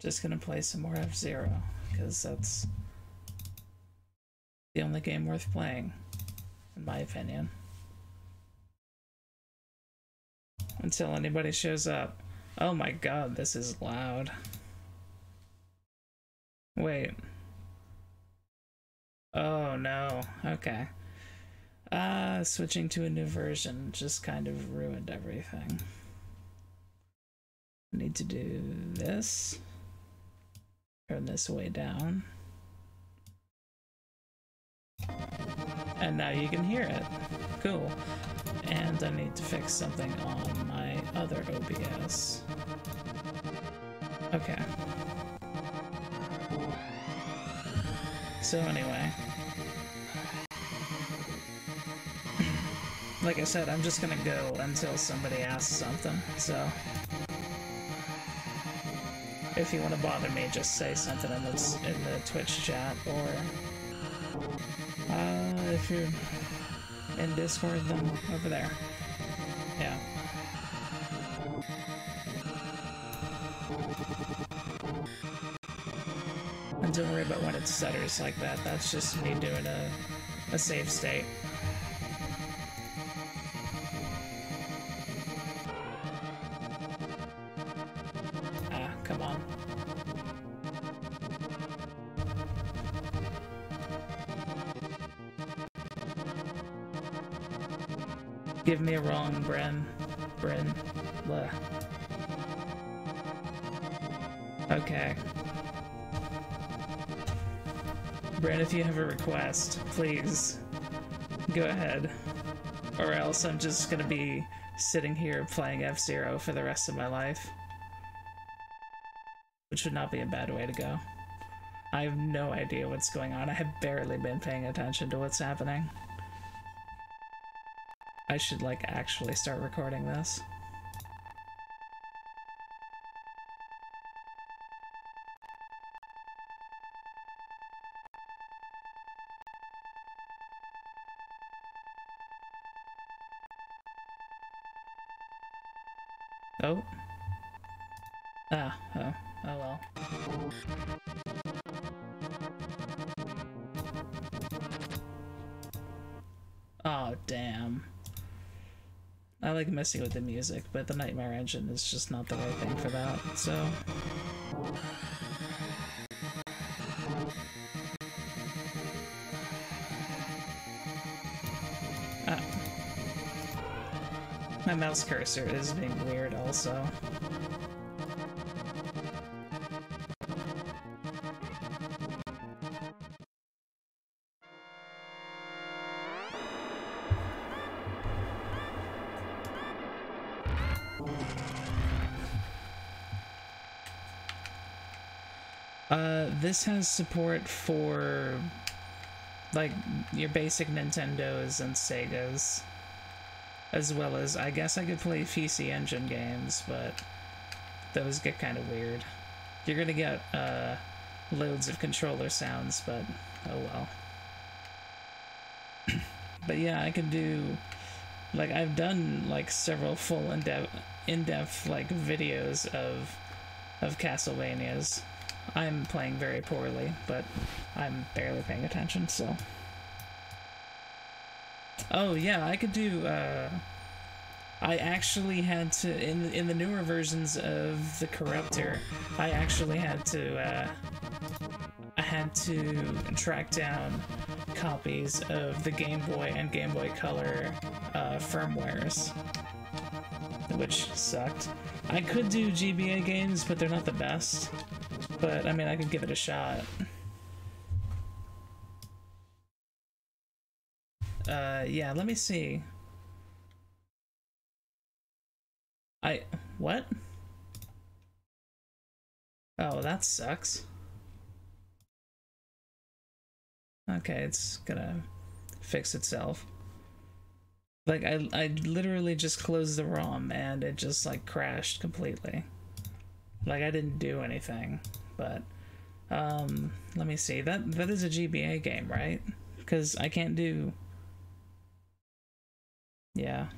Just gonna play some more F-Zero, because that's the only game worth playing, in my opinion. Until anybody shows up. Oh my god, this is loud. Wait. Oh no, okay. Switching to a new version just kind of ruined everything. I need to do this. Turn this way down. And now you can hear it. Cool. And I need to fix something on my other OBS. Okay. So anyway. Like I said, I'm just gonna go until somebody asks something, so... If you want to bother me, just say something in the Twitch chat, or... if you're in Discord, then over there. Yeah. And don't worry about when it stutters like that. That's just me doing a save state. Ah, come on. Give me a wrong, Bryn. Blah. Okay. Bryn, if you have a request, please go ahead. Or else I'm just gonna be sitting here playing F-Zero for the rest of my life. Which would not be a bad way to go. I have no idea what's going on. I have barely been paying attention to what's happening. I should, like, actually start recording this. Oh. Ah, oh well. Oh, damn. I like messing with the music, but the Nightmare Engine is just not the right thing for that, so... Ah. My mouse cursor is being weird also. This has support for, like, your basic Nintendos and Segas, as well as, I guess I could play PC Engine games, but those get kind of weird. You're gonna get, loads of controller sounds, but oh well. But yeah, I could do, like, I've done, like, several full in-depth, like, videos of Castlevanias. I'm playing very poorly, but I'm barely paying attention, so... Oh, yeah, I could do, I actually had to, in the newer versions of the Corruptor, I actually had to, track down copies of the Game Boy and Game Boy Color, firmwares, which sucked. I could do GBA games, but they're not the best. But, I mean, I could give it a shot. Yeah, let me see. What? Oh, that sucks. Okay, it's gonna fix itself. Like, I literally just closed the ROM and it just, like, crashed completely. Like, I didn't do anything. But, let me see. That is a GBA game, right? Because I can't do... Yeah.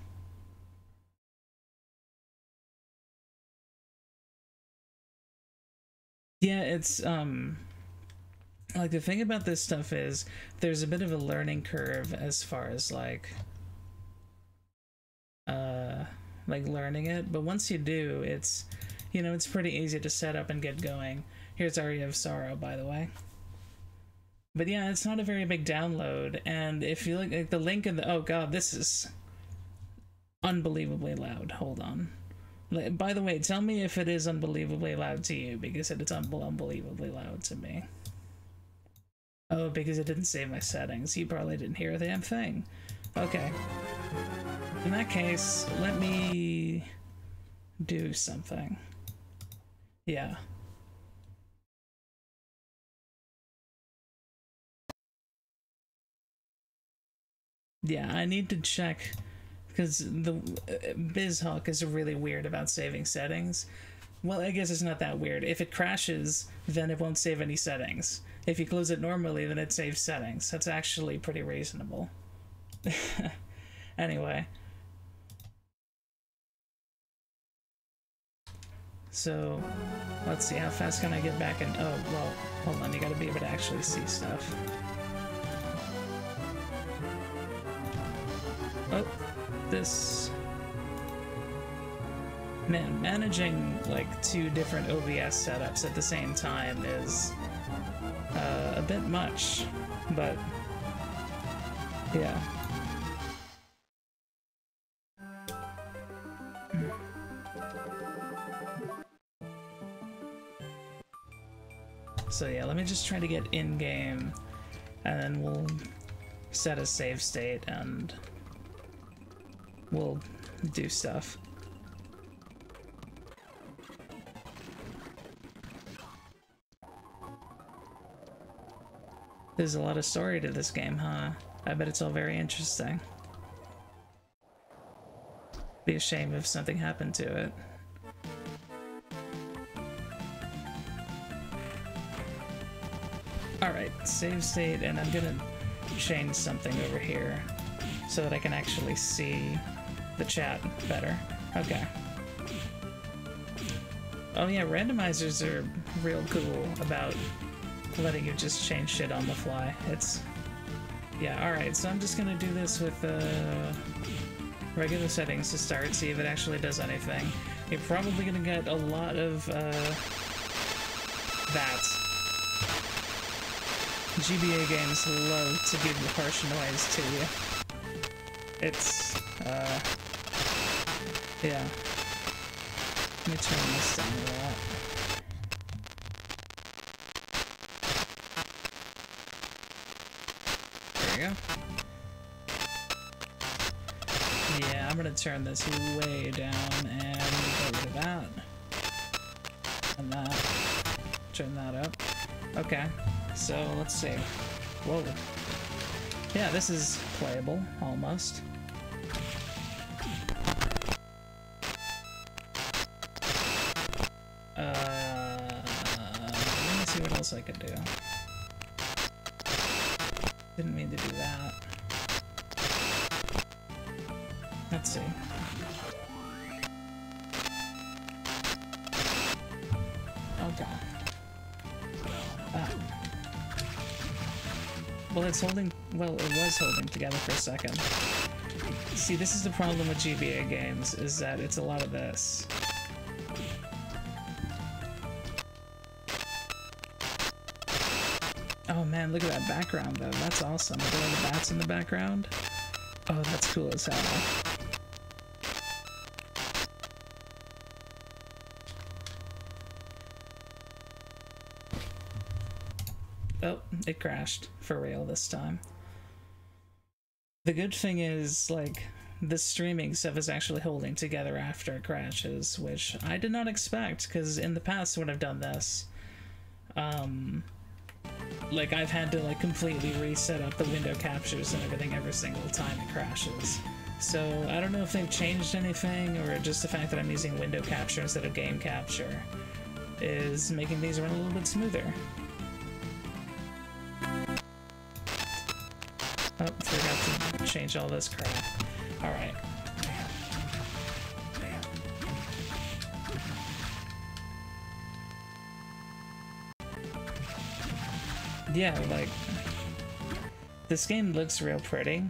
Yeah, it's like the thing about this stuff is there's a bit of a learning curve as far as like learning it, but once you do, it's, you know, it's pretty easy to set up and get going. Here's Aria of Sorrow, by the way. But yeah, it's not a very big download, and if you look at the link in the, oh god, this is unbelievably loud. Hold on. By the way, tell me if it is unbelievably loud to you, because it's unbelievably loud to me. Oh, because it didn't save my settings. You probably didn't hear a damn thing. Okay. In that case, let me do something. Yeah. Yeah, I need to check, because the BizHawk is really weird about saving settings. Well, I guess it's not that weird. If it crashes, then it won't save any settings. If you close it normally, then it saves settings. That's actually pretty reasonable. Anyway. So, let's see, how fast can I get back in? Oh, well, hold on, you gotta be able to actually see stuff. Oh, this... Man, managing like 2 different OBS setups at the same time is a bit much, but yeah. So yeah, let me just try to get in-game, and then we'll set a save state and we'll do stuff. There's a lot of story to this game, huh? I bet it's all very interesting. Be a shame if something happened to it. Alright, save state, and I'm gonna change something over here so that I can actually see the chat better. Okay. Oh yeah, randomizers are real cool about letting you just change shit on the fly. It's... yeah, alright, so I'm just gonna do this with regular settings to start, see if it actually does anything. You're probably gonna get a lot of that. GBA games love to give the harsh noise to you. It's, yeah. Let me turn this down a lot. There we go. Yeah, I'm gonna turn this way down and get rid of that. And that. Turn that up. Okay. So, let's see. Whoa. Yeah, this is playable, almost. Let me see what else I could do. Didn't mean to do that. Let's see. Okay. Well, it's holding... well, it was holding together for a second. See, this is the problem with GBA games, is that it's a lot of this. Oh man, look at that background though, that's awesome. Look at all the bats in the background. Oh, that's cool as hell. Oh, it crashed for real this time. The good thing is, like, the streaming stuff is actually holding together after it crashes, which I did not expect, because in the past when I've done this, like, I've had to, like, completely reset up the window captures and everything every single time it crashes. So, I don't know if they've changed anything, or just the fact that I'm using window capture instead of game capture is making these run a little bit smoother. Oh, forgot to change all this crap. Alright. yeah, like, this game looks real pretty,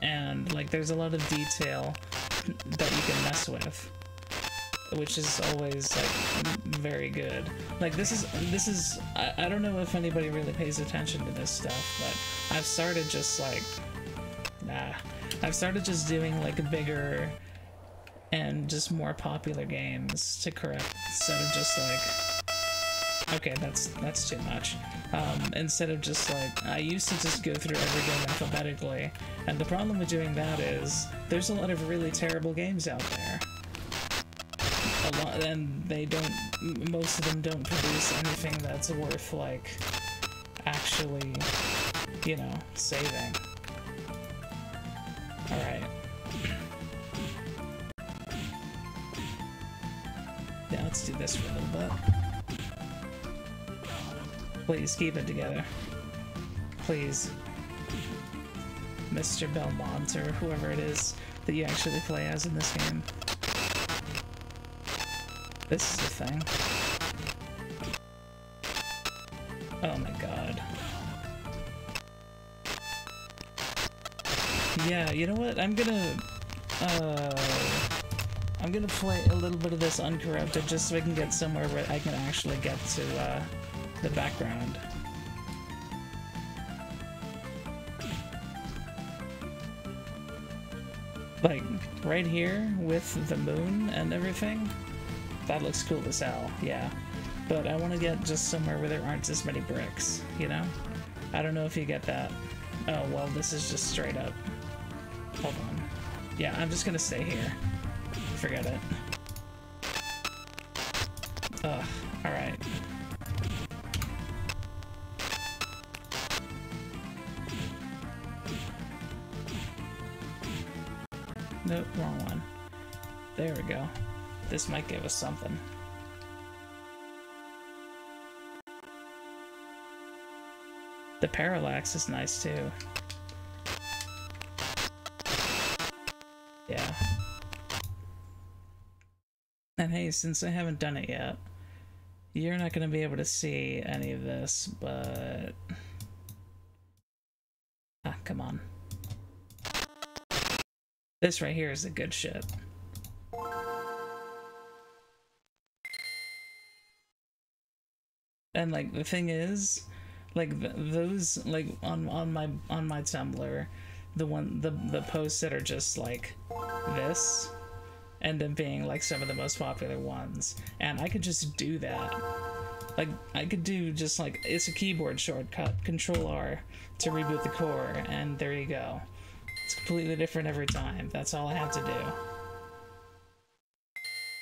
and like there's a lot of detail that you can mess with, which is always like very good. Like this is I don't know if anybody really pays attention to this stuff, but I've started just like I've started just doing like bigger and just more popular games to correct, instead of just like, okay, that's too much. Instead of just like, I used to just go through every game alphabetically, and the problem with doing that is there's a lot of really terrible games out there. A lot, and most of them don't produce anything that's worth like actually, you know, saving. All right. Yeah, let's do this for a little bit. Please keep it together. Please. Mr. Belmont, or whoever it is that you actually play as in this game. This is the thing. Oh my god. Yeah, you know what? I'm gonna play a little bit of this uncorrupted just so I can get somewhere where I can actually get to the background. Like, right here with the moon and everything, that looks cool as hell, yeah. But I want to get just somewhere where there aren't as many bricks, you know? I don't know if you get that. Oh, well, this is just straight up. Hold on. Yeah, I'm just gonna stay here. Forget it. Ugh, alright. Nope, wrong one. There we go. This might give us something. The parallax is nice too. Yeah. And hey, since I haven't done it yet, you're not going to be able to see any of this, but... Ah, come on. This right here is the good shit. And like the thing is, like those like on my Tumblr, the posts that are just like this end up being like some of the most popular ones, and I could just do that. Like I could do just like, it's a keyboard shortcut, Control R to reboot the core, and there you go. It's completely different every time. That's all I have to do.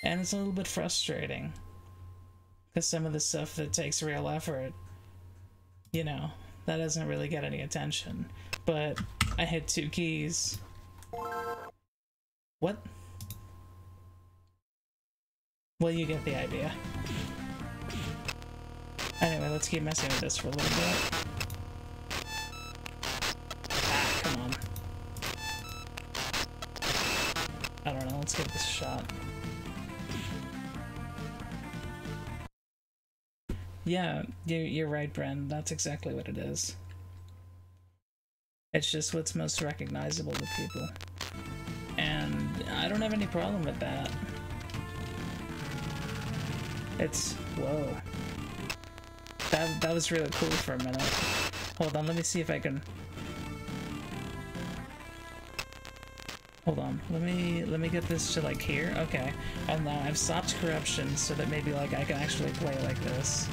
And it's a little bit frustrating, because some of the stuff that takes real effort, you know, that doesn't really get any attention. But I hit 2 keys. What? Well, you get the idea. Anyway, let's keep messing with this for a little bit. Ah, come on. I don't know, let's give this a shot. Yeah, you're right, Bren. That's exactly what it is. It's just what's most recognizable to people. And I don't have any problem with that. It's... whoa. That was really cool for a minute. Hold on, let me see if I can... Hold on, let me get this to like here. Okay, and now I've stopped corruption so that maybe like I can actually play like this.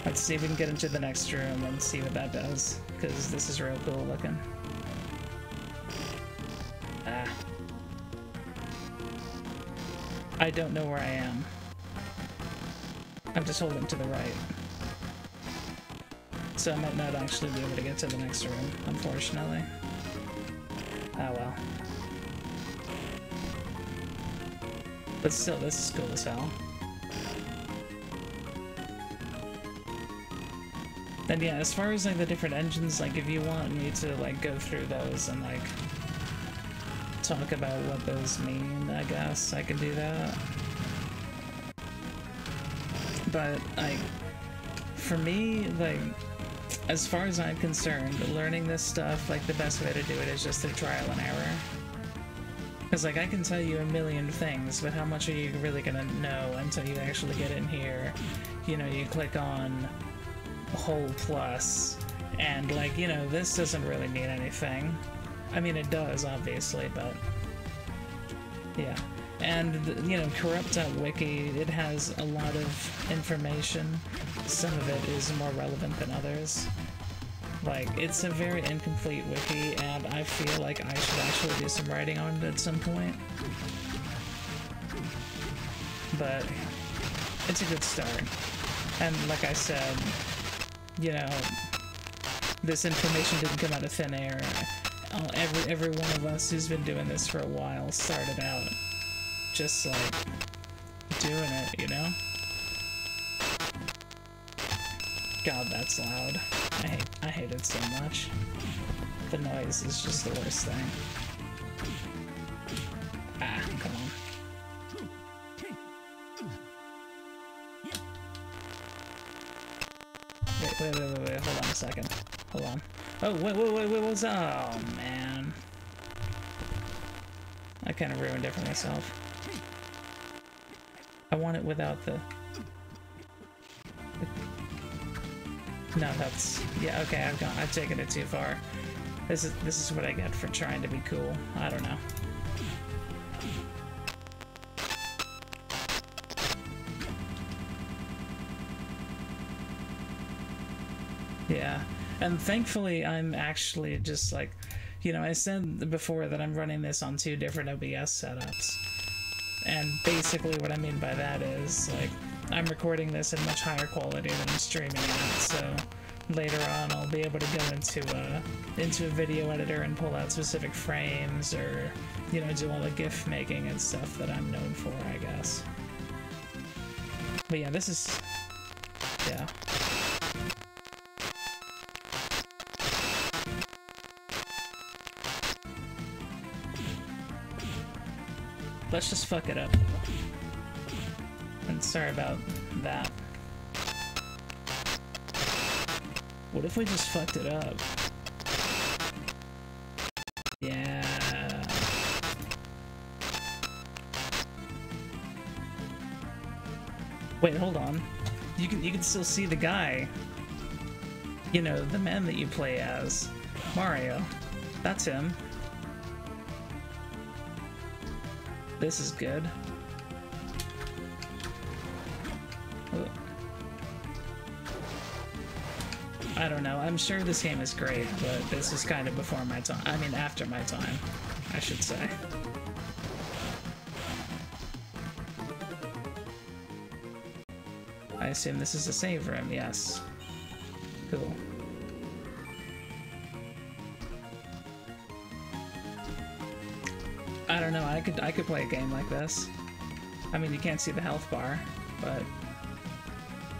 Let's see if we can get into the next room and see what that does, because this is real cool looking. Ah. I don't know where I am. I'm just holding to the right. So I might not actually be able to get to the next room, unfortunately. Ah well. But still, this is cool as hell. And yeah, as far as like the different engines, like if you want me to like go through those and like talk about what those mean, I guess I can do that. But, like, for me, like, as far as I'm concerned, learning this stuff, like, the best way to do it is just through trial and error. Because, like, I can tell you a million things, but how much are you really gonna know until you actually get in here? You know, you click on whole plus, and, like, you know, this doesn't really mean anything. I mean, it does, obviously, but yeah. And, you know, corrupt.wiki, it has a lot of information. Some of it is more relevant than others. Like, it's a very incomplete wiki, and I feel like I should actually do some writing on it at some point. But it's a good start. And like I said, you know, this information didn't come out of thin air. Every one of us who's been doing this for a while started out just, like, doing it, you know? God, that's loud. I hate it so much. The noise is just the worst thing. Ah, come on. Wait, hold on a second. Hold on. Oh, wait, what's that? Oh, man. I kind of ruined it for myself. I want it without the... No, that's... Yeah, okay, I've taken it too far. This is what I get for trying to be cool. I don't know. Yeah, and thankfully I'm actually just like, you know, I said before that I'm running this on 2 different OBS setups. And basically what I mean by that is, like, I'm recording this in much higher quality than I'm streaming it, so later on I'll be able to go into a video editor and pull out specific frames, or, you know, do all the GIF making and stuff that I'm known for, I guess. But yeah, this is... yeah. Let's just fuck it up, though. And sorry about that. What if we just fucked it up? Yeah. Wait, hold on. You can still see the guy. You know, the man that you play as. Mario. That's him. This is good. Ooh. I don't know. I'm sure this game is great, but this is kind of before my time. I mean, after my time, I should say. I assume this is a save room, yes. Cool. I don't know, I could play a game like this. I mean, you can't see the health bar, but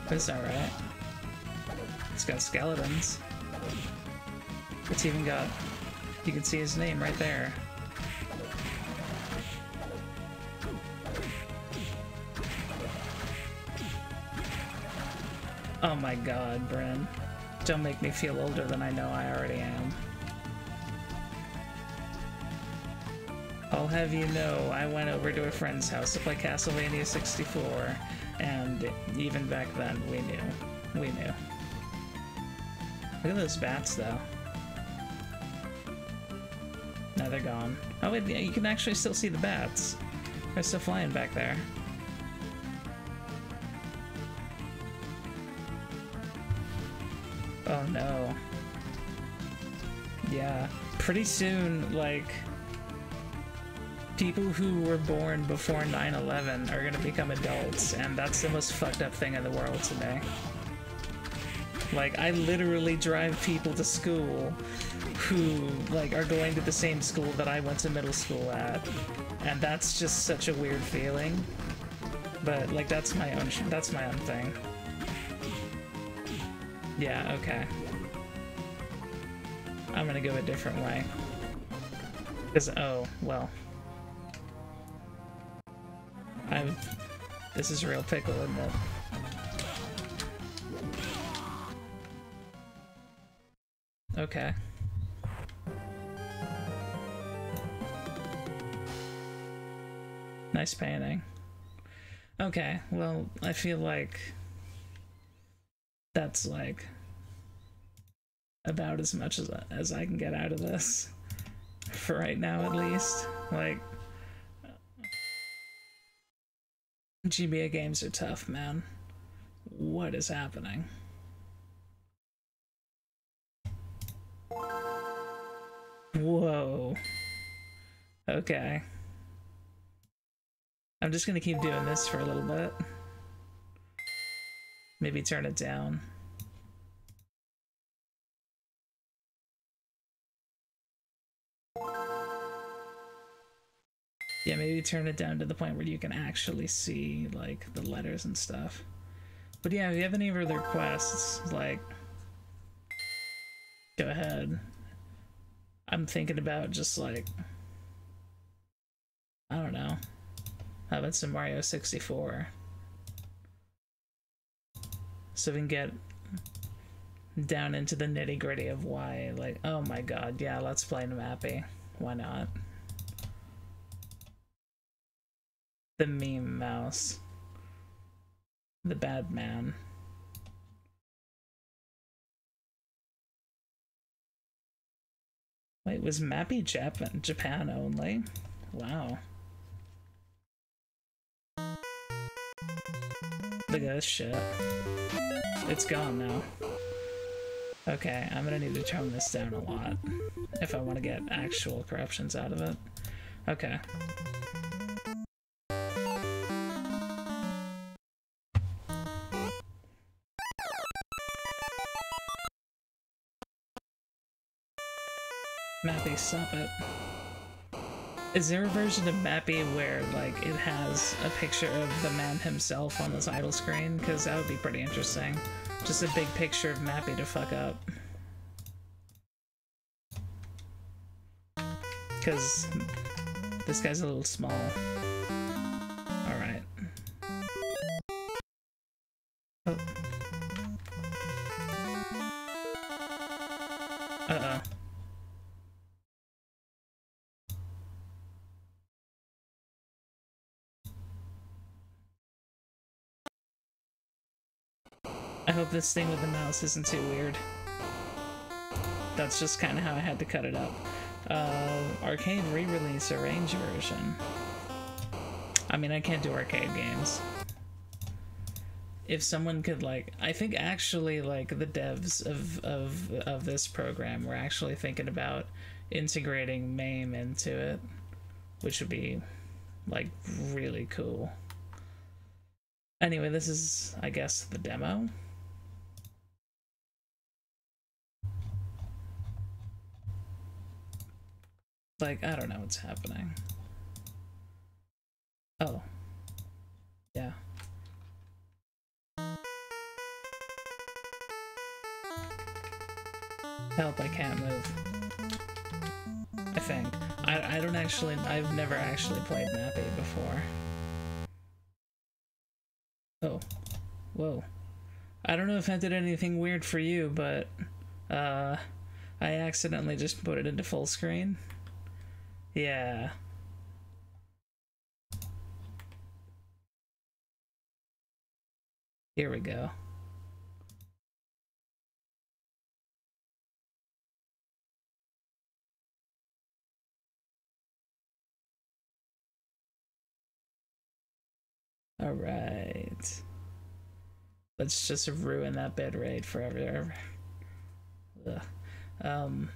it's alright. It's got skeletons. It's even got... you can see his name right there. Oh my god, Bryn. Don't make me feel older than I know I already am. I'll have you know, I went over to a friend's house to play Castlevania 64, and even back then, we knew. We knew. Look at those bats, though. No, they're gone. Oh, wait, you can actually still see the bats. They're still flying back there. Oh, no. Yeah. Pretty soon, like... people who were born before 9/11 are gonna become adults, and that's the most fucked up thing in the world today. Like, I literally drive people to school who, like, are going to the same school that I went to middle school at, and that's just such a weird feeling. But, like, that's my own thing. Yeah, okay. I'm gonna go a different way. Because, oh, well. This is real pickle, isn't it? Okay. Nice painting. Okay, well, I feel like that's like about as much as I can get out of this for right now, at least. Like, GBA games are tough, man. What is happening? Whoa. Okay. I'm just gonna keep doing this for a little bit. Maybe turn it down. Yeah, maybe turn it down to the point where you can actually see, like, the letters and stuff. But yeah, if you have any other requests, like, go ahead. I'm thinking about just, like, I don't know. How about some Mario 64? So we can get down into the nitty-gritty of why, like, oh my god, yeah, let's play Mappy. Why not? The meme mouse. The bad man. Wait, was Mappy Japan only? Wow. Look at this shit. It's gone now. Okay, I'm gonna need to tone this down a lot if I want to get actual corruptions out of it. Okay. Mappy, stop it. Is there a version of Mappy where, like, it has a picture of the man himself on the title screen? Because that would be pretty interesting. Just a big picture of Mappy to fuck up. Because this guy's a little small. Alright. Oh. Uh-oh. I hope this thing with the mouse isn't too weird. That's just kind of how I had to cut it up. Arcade re-release arrange version. I mean, I can't do arcade games. If someone could, like, I think actually, like, the devs of this program were actually thinking about integrating MAME into it, which would be, like, really cool. Anyway, this is, I guess, the demo. Like, I don't know what's happening. Oh. Yeah. Help, I can't move. I think. I don't actually, I've never actually played Mappy before. Oh. Whoa. I don't know if I did anything weird for you, but, I accidentally just put it into full screen. Yeah. Here we go. All right. Let's just ruin that bit rate forever. Ugh.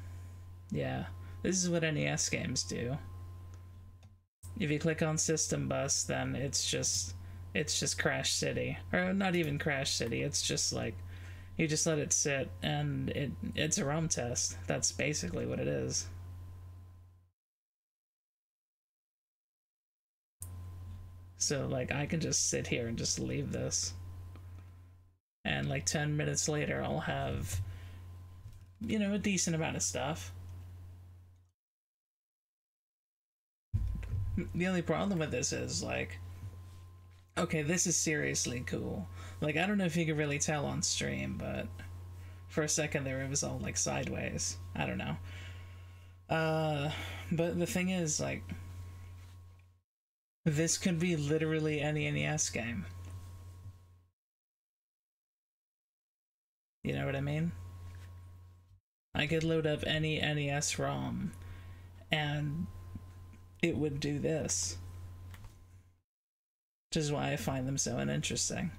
Yeah. This is what NES games do. If you click on System Bus, then it's just Crash City. Or not even Crash City, it's just like, you just let it sit, and it's a ROM test. That's basically what it is. So, like, I can just sit here and just leave this. And, like, 10 minutes later, I'll have, you know, a decent amount of stuff. The only problem with this is, like, okay, this is seriously cool. Like, I don't know if you can really tell on stream, but For a second there, it was all like sideways. I don't know. But the thing is, like, this could be literally any NES game. You know what I mean? I could load up any NES ROM and it would do this. Which is why I find them so uninteresting.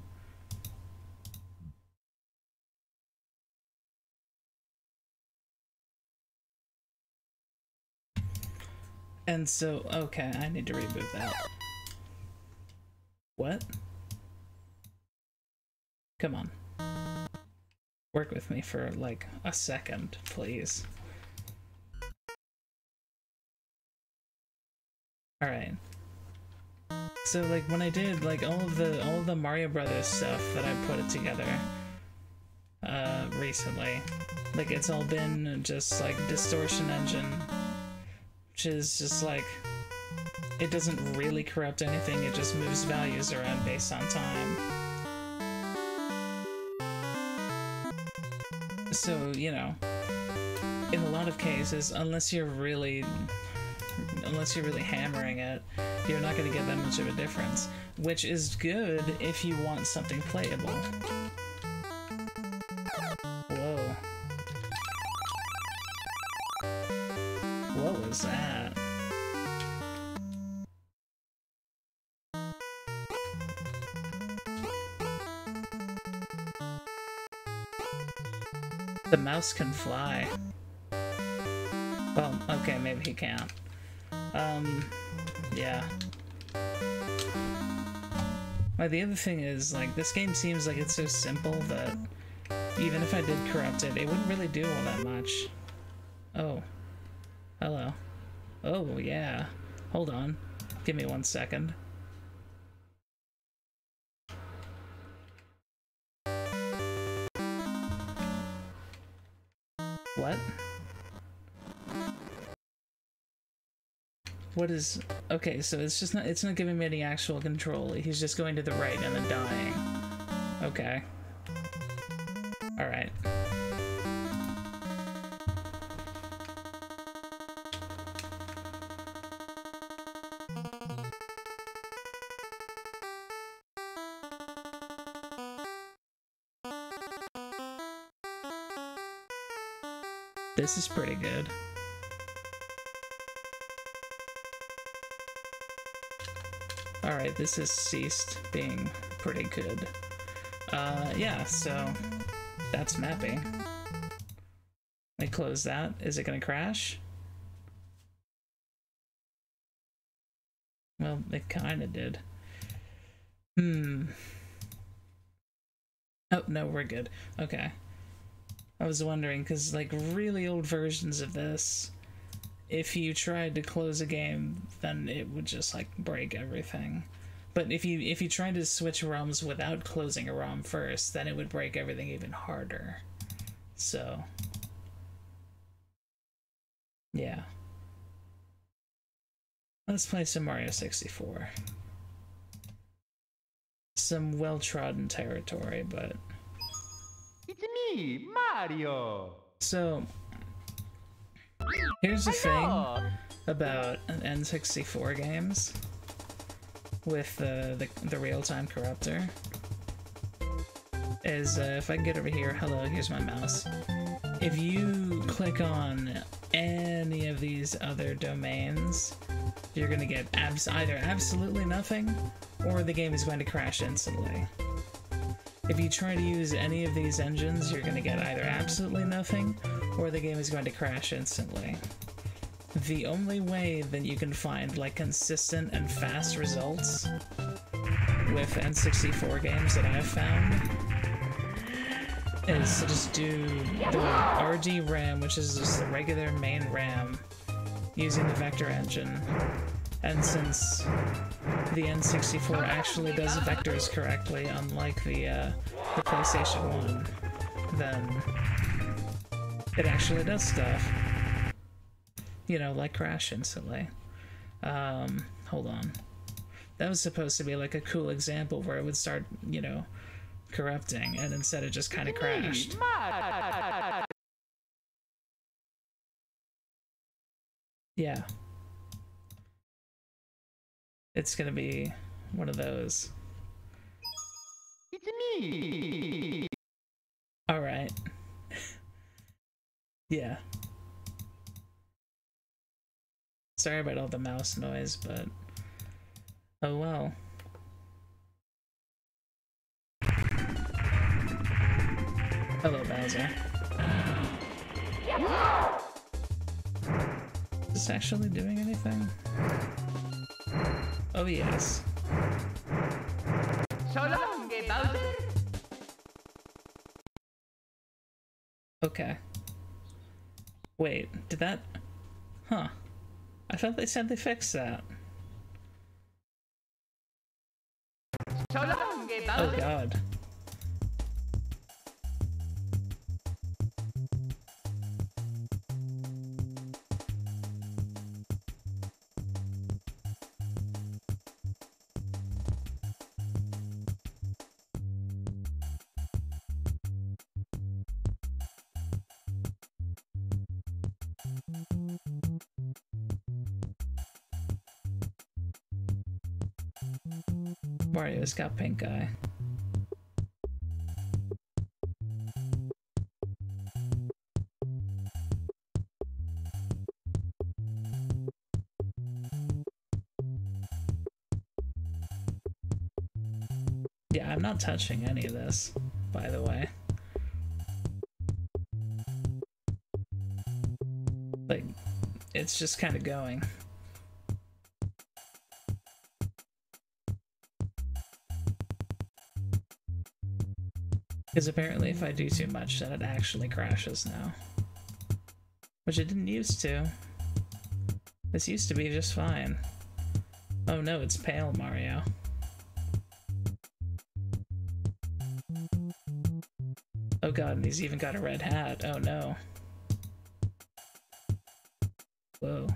And so, okay, I need to reboot that. What? Come on. Work with me for like a second, please. Alright. So like when I did like all of the Mario Brothers stuff that I put it together recently, like it's all been just like distortion engine, which is just like, it doesn't really corrupt anything, it just moves values around based on time. So, you know, in a lot of cases, unless you're really hammering it, you're not going to get that much of a difference, which is good if you want something playable. Whoa. What was that? The mouse can fly. Well, okay, maybe he can't. Yeah. Well, the other thing is, like, this game seems like it's so simple that even if I did corrupt it, it wouldn't really do all that much. Oh. Hello. Oh, yeah. Hold on. Give me 1 second. What? What is... Okay, so it's not giving me any actual control. He's just going to the right and then dying. Okay. Alright. This is pretty good. Alright, this has ceased being pretty good. Yeah, so that's mapping. Let me close that. Is it gonna crash? Well, it kinda did. Oh, no, we're good. Okay. I was wondering, because, like, really old versions of this, if you tried to close a game, then it would just, like, break everything. But if you tried to switch ROMs without closing a ROM first, then it would break everything even harder. So, yeah. Let's play some Mario 64. Some well-trodden territory, but... It's me, Mario! So, here's the thing about N64 games with the real-time corruptor is if I can get over here, hello, here's my mouse. If you click on any of these other domains, you're gonna get either absolutely nothing or the game is going to crash instantly. If you try to use any of these engines, you're going to get either absolutely nothing, or the game is going to crash instantly. The only way that you can find, like, consistent and fast results with N64 games that I've found is to just do the RD RAM, which is just the regular main RAM, using the vector engine. And since the N64 actually does vectors correctly, unlike the PlayStation 1, then it actually does stuff. You know, like crash instantly. Hold on. That was supposed to be like a cool example where it would start, you know, corrupting, and instead it just kind of crashed. Yeah. It's gonna be one of those. It's me. Alright. Yeah. Sorry about all the mouse noise, but oh well. Hello, Bowser. Is this actually doing anything? Oh yes. So long, Bowser. Okay. Wait, did that... Huh. I thought they said they fixed that. So long, Oh Bowser. god. Mario's got pink eye. Yeah, I'm not touching any of this, by the way. Like, it's just kind of going. Because apparently if I do too much, then it actually crashes now. Which it didn't used to. This used to be just fine. Oh no, it's pale Mario. Oh god, and he's even got a red hat. Oh no. Whoa.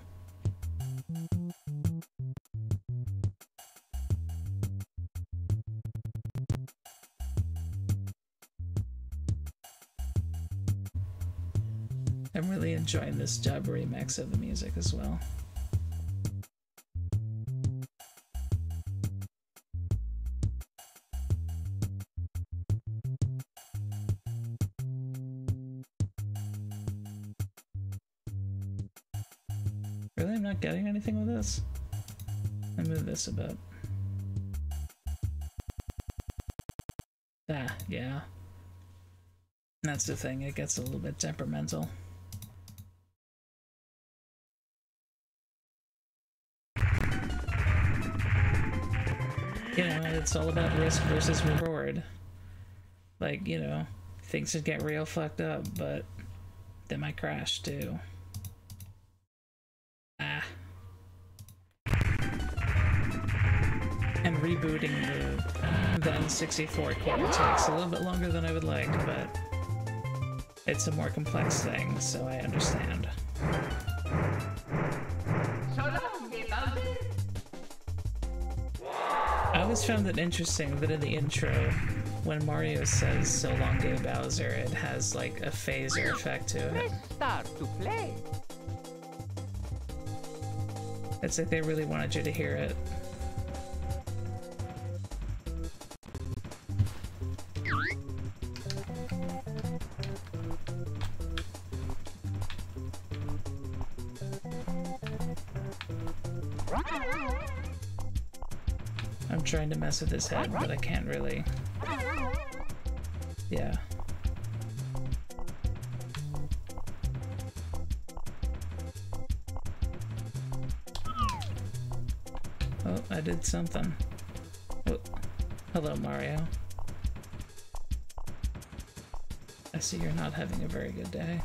I'm really enjoying this dub remix of the music as well. Really? I'm not getting anything with this? I move this a bit. Ah, yeah. That's the thing, it gets a little bit temperamental. You know, it's all about risk versus reward. Like, you know, things could get real fucked up, but they might crash too. Ah. And rebooting the N64 core takes a little bit longer than I would like, but it's a more complex thing, so I understand. So long, Bowser. I always found it interesting that in the intro, when Mario says "So long, gay Bowser," it has like a phaser effect to it. Let's start to play. It's like they really wanted you to hear it. I'm trying to mess with his head, but I can't really. Yeah. Oh, I did something. Oh, hello, Mario. I see you're not having a very good day.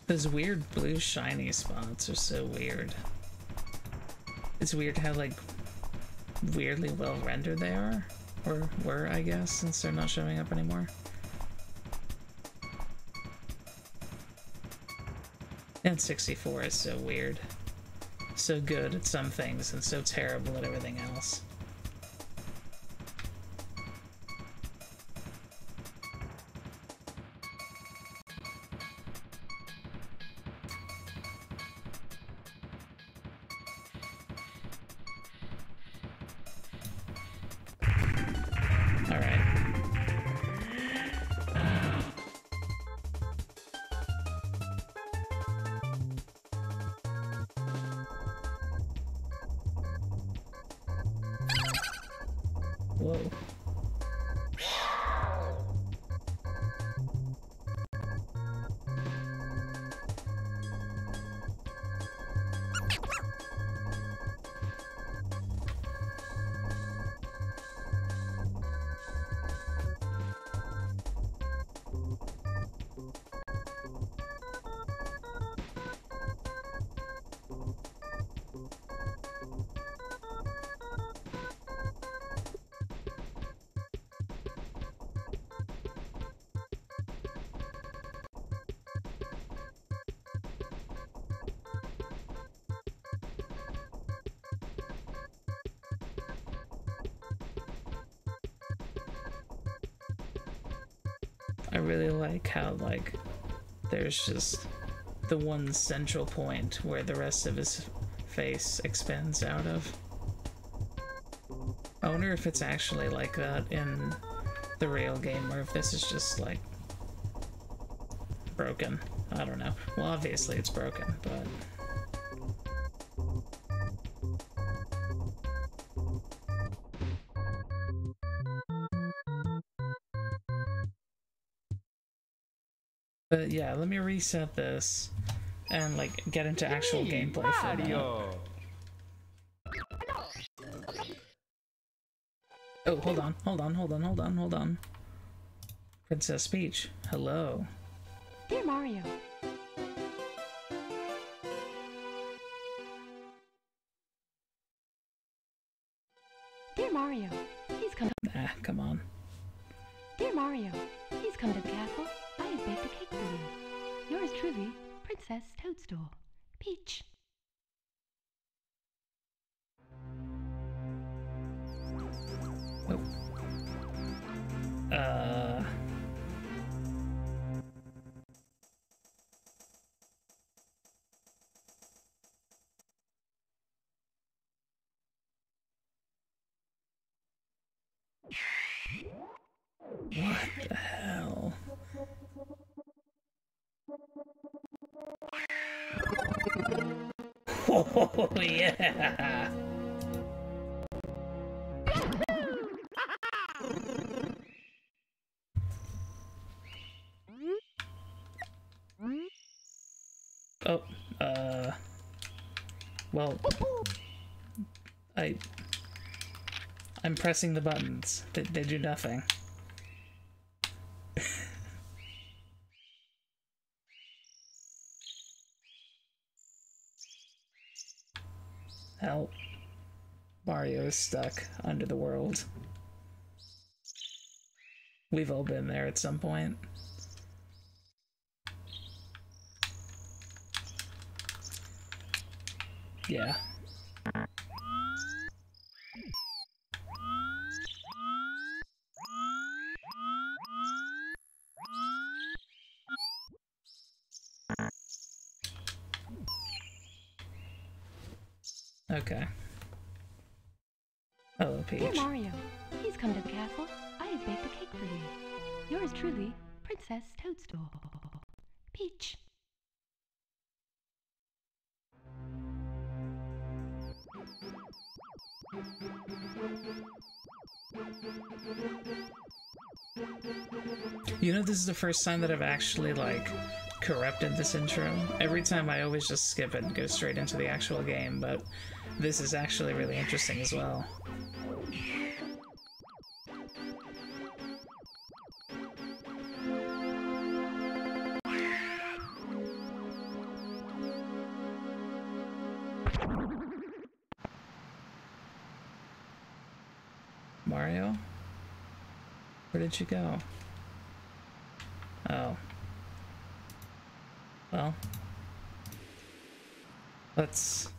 Those weird blue shiny spots are so weird. It's weird how, like, weirdly well rendered they are. Or were, I guess, since they're not showing up anymore. And 64 is so weird. So good at some things and so terrible at everything else. Whoa. I really like how, like, there's just the one central point where the rest of his face expands out of. I wonder if it's actually like that in the real game, or if this is just, like, broken. I don't know. Well, obviously it's broken, but... But yeah, let me reset this and, like, get into actual gameplay for a minute. Oh, hold on. Princess Peach, hello. Dear Mario. Dear Mario, please come. Ah, come on. Dear Mario, please come to the castle. I have baked a cake for you. Yours truly, Princess Toadstool. Peach. Oh. What the hell? Oh, yeah! Oh, well, I'm pressing the buttons. They do nothing. Help. Mario is stuck under the world. We've all been there at some point. Yeah. Okay. Hello, Peach. Dear Mario, please come to the castle. I have baked a cake for you. Yours truly, Princess Toadstool. Peach. You know, this is the first time that I've actually, like, corrupted this intro. Every time I always just skip it and go straight into the actual game, but this is actually really interesting as well. Mario? Where did you go? Oh. Well. Let's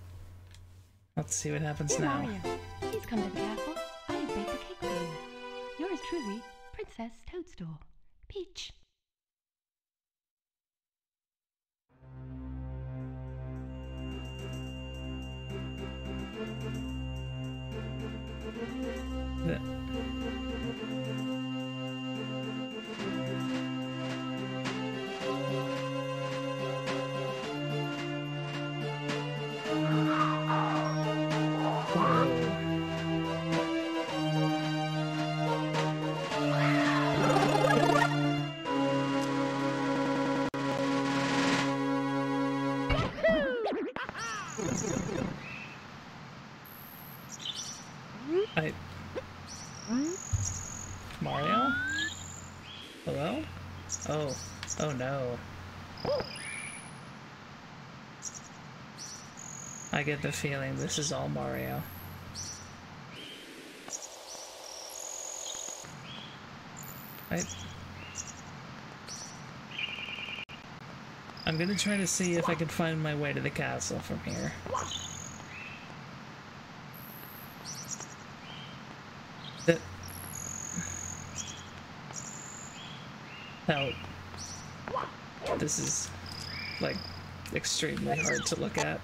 see what happens Dear now. Mario, please come to the castle. I have baked a cake for you. Yours truly, Princess Toadstool. Peach. The- Mario? Hello? Oh. Oh no. I get the feeling this is all Mario. I'm gonna try to see if I can find my way to the castle from here. Now, this is, like, extremely hard to look at.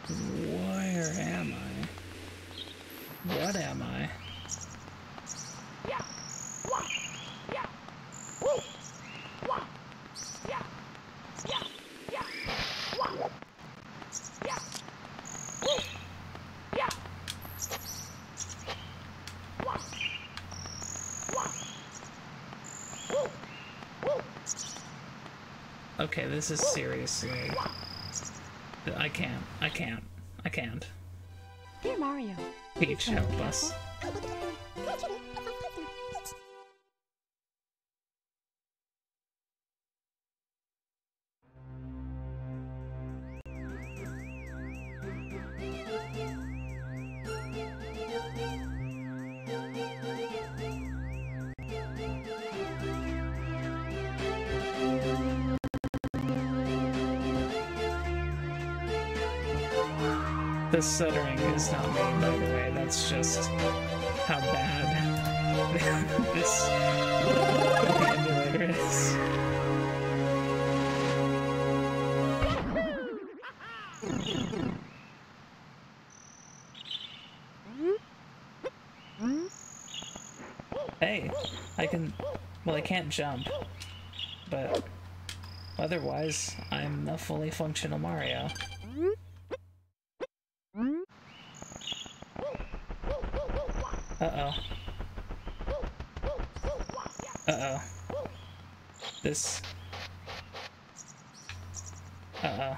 Where am I? What am I? Okay, this is seriously... I can't. Dear Mario, Peach, please come to help the us. castle. This stuttering is not me, by the way, that's just how bad this the emulator is. Hey, well, I can't jump, but otherwise, I'm a fully functional Mario. Uh-oh. Uh-oh. This... Uh-oh.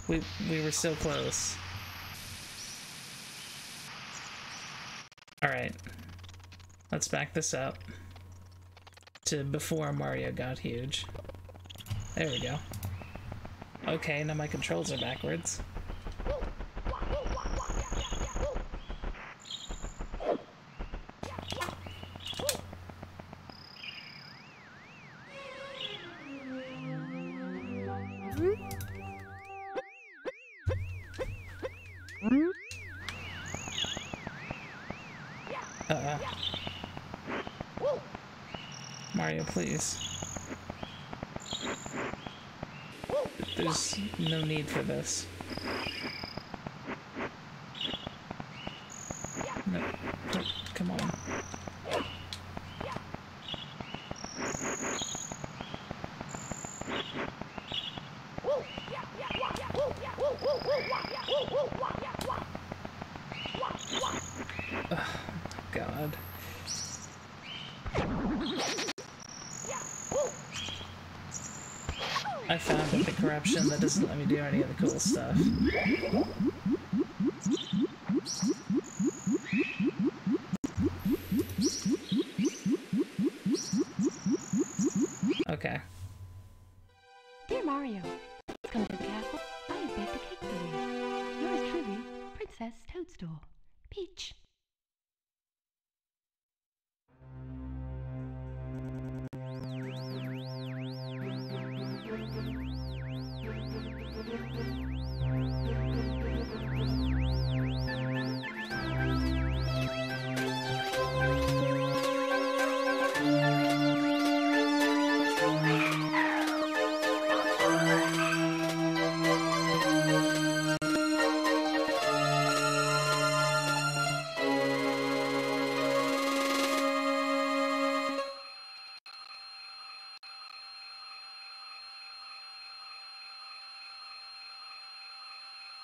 We were so close. Alright. Let's back this up to before Mario got huge. There we go. Okay, now my controls are backwards. Mario, please. There's no need for this. No, come on. Oh, God. I found the corruption that doesn't let me do any of the cool stuff.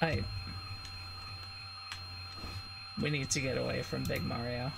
I... We need to get away from Big Mario.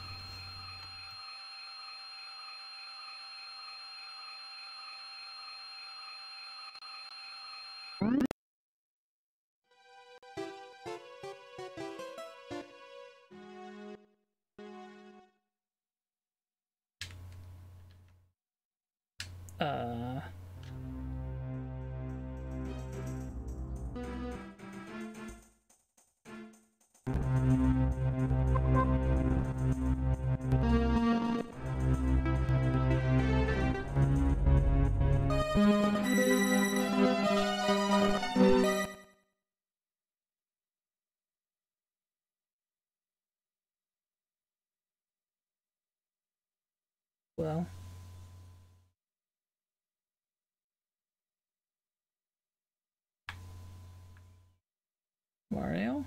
Well... Mario?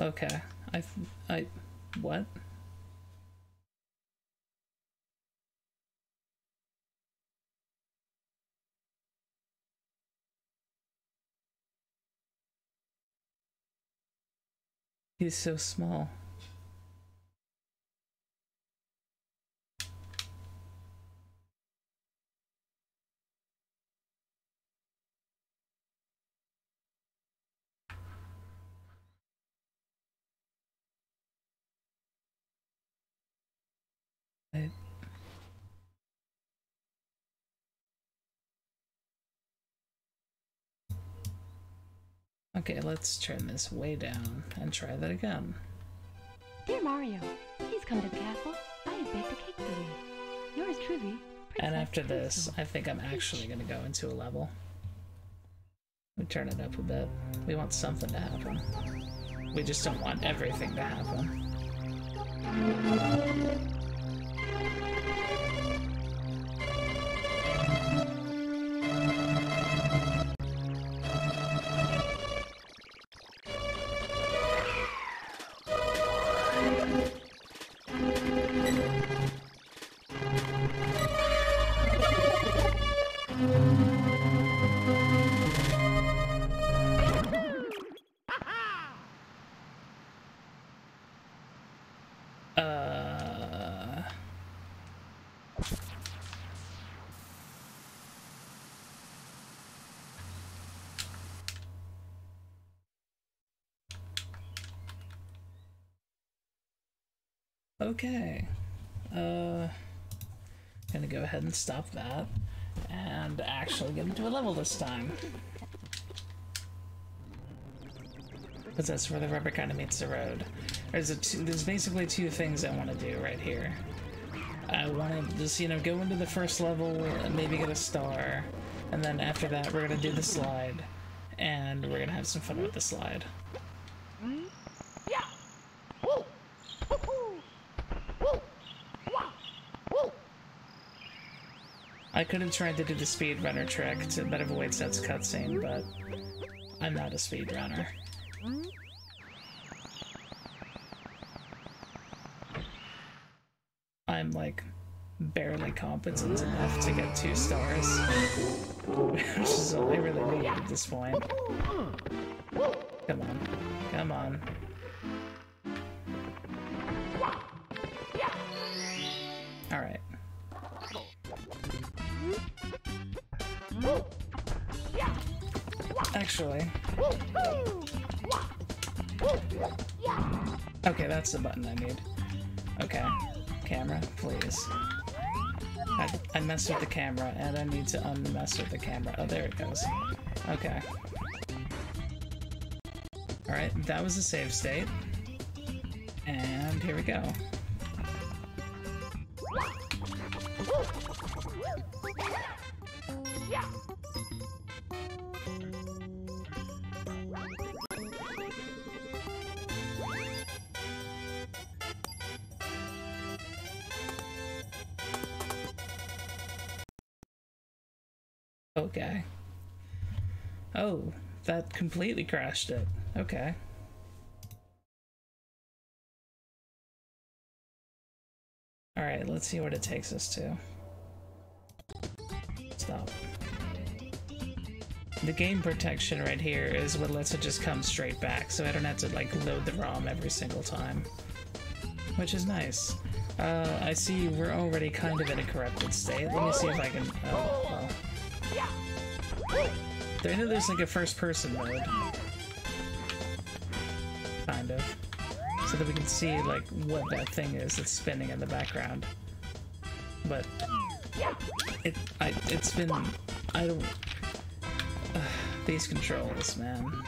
Okay. What? He's so small. Okay, let's turn this way down and try that again. Dear Mario, please come to the castle. I have baked a cake for you. Yours truly, Princess And after this, Toadstool. I think I'm actually gonna go into a level. We turn it up a bit. We want something to happen. We just don't want everything to happen. Okay. Gonna go ahead and stop that and actually get into a level this time. Because that's where the rubber kind of meets the road. There's basically two things I want to do right here. I want to just, you know, go into the first level and maybe get a star. And then after that, we're going to do the slide. And we're going to have some fun with the slide. I could have tried to do the speedrunner trick that avoids that cutscene, but I'm not a speedrunner. I'm like barely competent enough to get 2 stars, which is all I really need at this point. Come on, come on. All right. Actually, okay, that's the button I need. Okay, camera, please. I messed with the camera, and I need to unmess with the camera. Oh, there it goes. Okay. Alright, that was a save state. And here we go. Okay. Oh, that completely crashed it. Okay. Alright, let's see what it takes us to. Stop. The game protection right here is what lets it just come straight back, so I don't have to like load the ROM every single time. Which is nice. I see we're already kind of in a corrupted state. Let me see if I can... Oh, well. I know there's like a first-person mode. Kind of. So that we can see like what that thing is that's spinning in the background. But... it's been... I don't... these controls, man.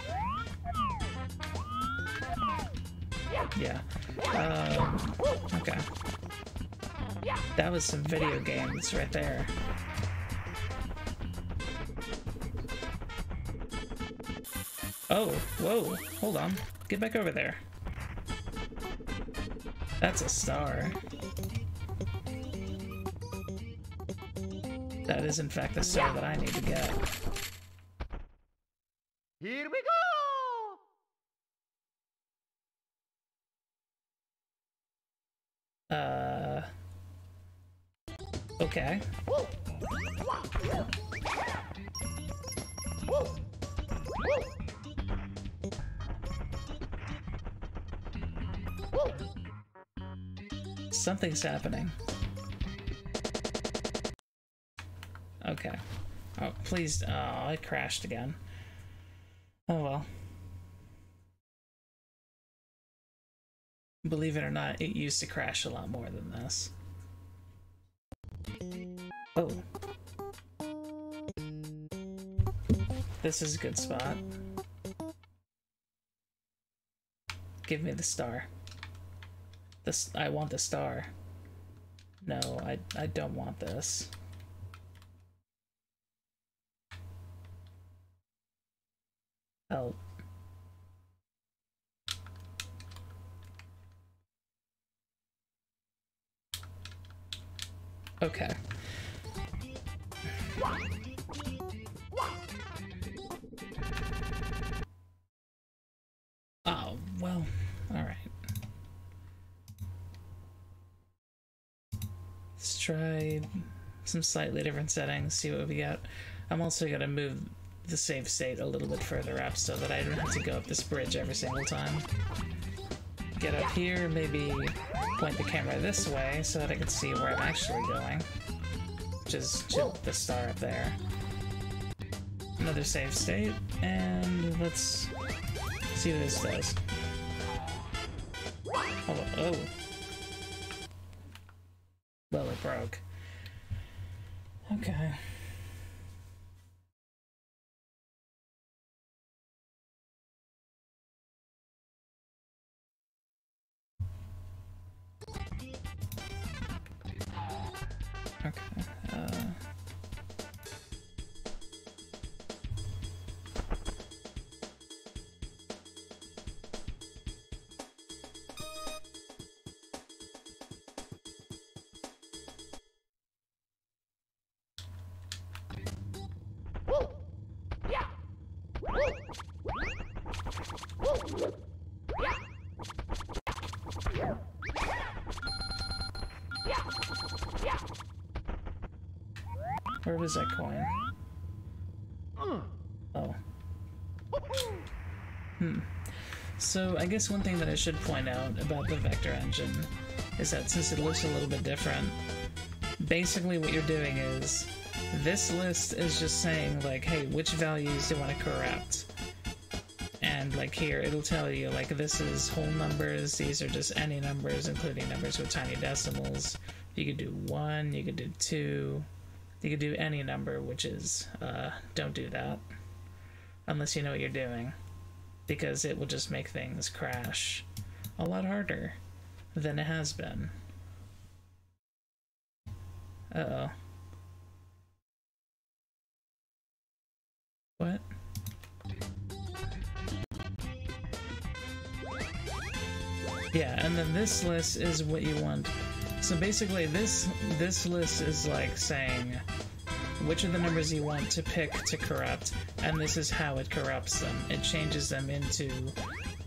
Yeah. Okay. That was some video games right there. Oh, whoa, hold on. Get back over there. That's a star. That is in fact the star that I need to get. Here we go! Okay. Something's happening. Okay. Oh, please. Oh, I crashed again. Oh well. Believe it or not, it used to crash a lot more than this. Oh. This is a good spot. Give me the star. I want the star. No, I don't want this. Help. Okay. Oh, well, alright. Let's try some slightly different settings, see what we got. I'm also gonna move the save state a little bit further up so that I don't have to go up this bridge every single time. Get up here, maybe point the camera this way so that I can see where I'm actually going. Which is the star up there. Another save state, and let's see what this does. Oh. Well, it broke. Okay. Where was that coin? Oh. So I guess one thing that I should point out about the vector engine is that since it looks a little bit different, basically what you're doing is this list is just saying like, hey, which values do you want to corrupt? And like here, it'll tell you like this is whole numbers, these are just any numbers, including numbers with tiny decimals. You could do 1, you could do 2, you could do any number, which is, don't do that. Unless you know what you're doing. Because it will just make things crash a lot harder than it has been. Uh-oh. What? Yeah, and then this list is what you want. So basically this list is like saying which are the numbers you want to pick to corrupt, and this is how it corrupts them. It changes them into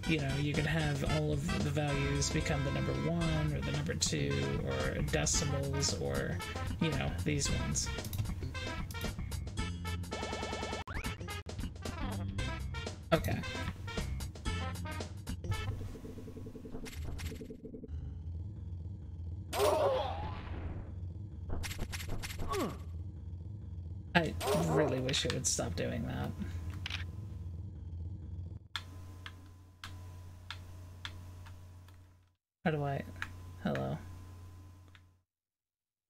you know, you can have all of the values become the number 1 or the number 2 or decimals or, you know, these ones. Okay. I really wish it would stop doing that. How do I... Hello.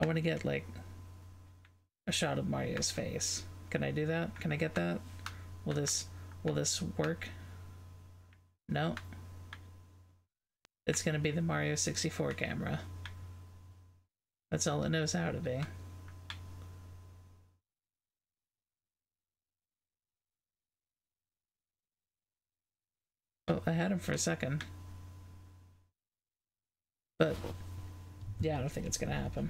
I want to get, like, a shot of Mario's face. Can I do that? Can I get that? Will this work? No. It's gonna be the Mario 64 camera. That's all it knows how to be. Oh, I had him for a second. But, yeah, I don't think it's gonna happen.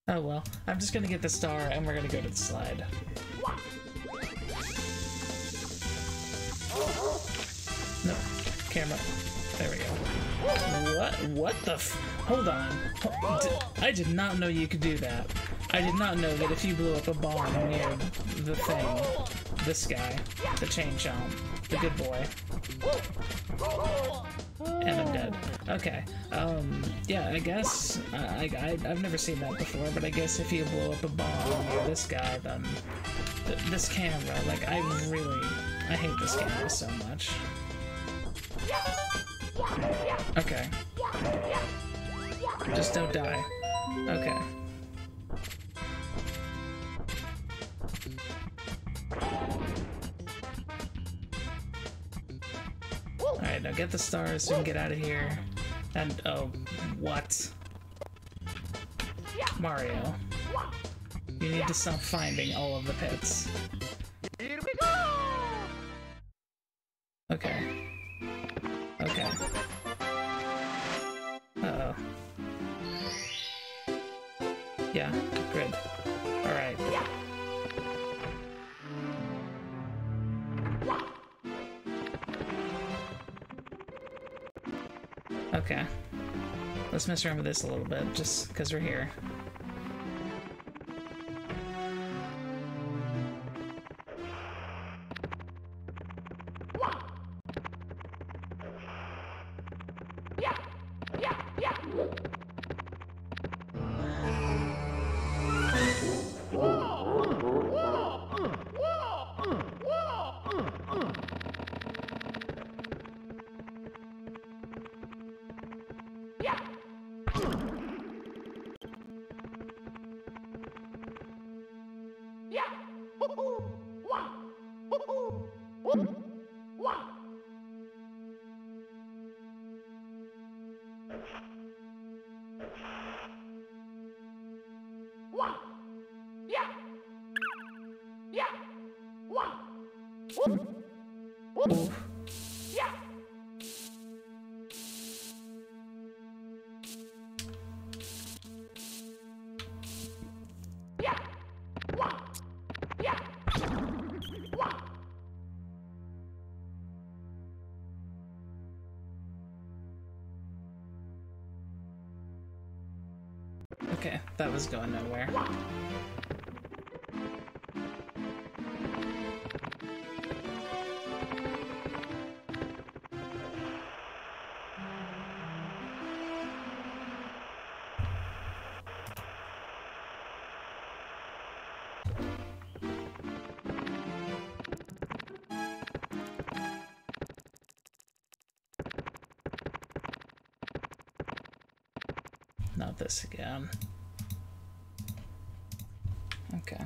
Oh well, I'm just gonna get the star and we're gonna go to the slide. No, camera. There we go. What the Hold on. I did not know you could do that. I did not know that if you blew up a bomb near the thing, this guy, the chain chomp, the good boy. And I'm dead. Okay. Yeah, I guess I've never seen that before, but I guess if you blow up a bomb near this guy, then this camera, like, I hate this camera so much. Okay. Just don't die. Okay. Alright, now get the stars so we can get out of here. And, oh, what? Mario. You need to stop finding all of the pits. Here we go! Okay. Okay. Uh-oh. Yeah, good. Alright. Okay. Let's mess around with this a little bit, just because we're here. Okay, that was going nowhere. Not this again. Okay.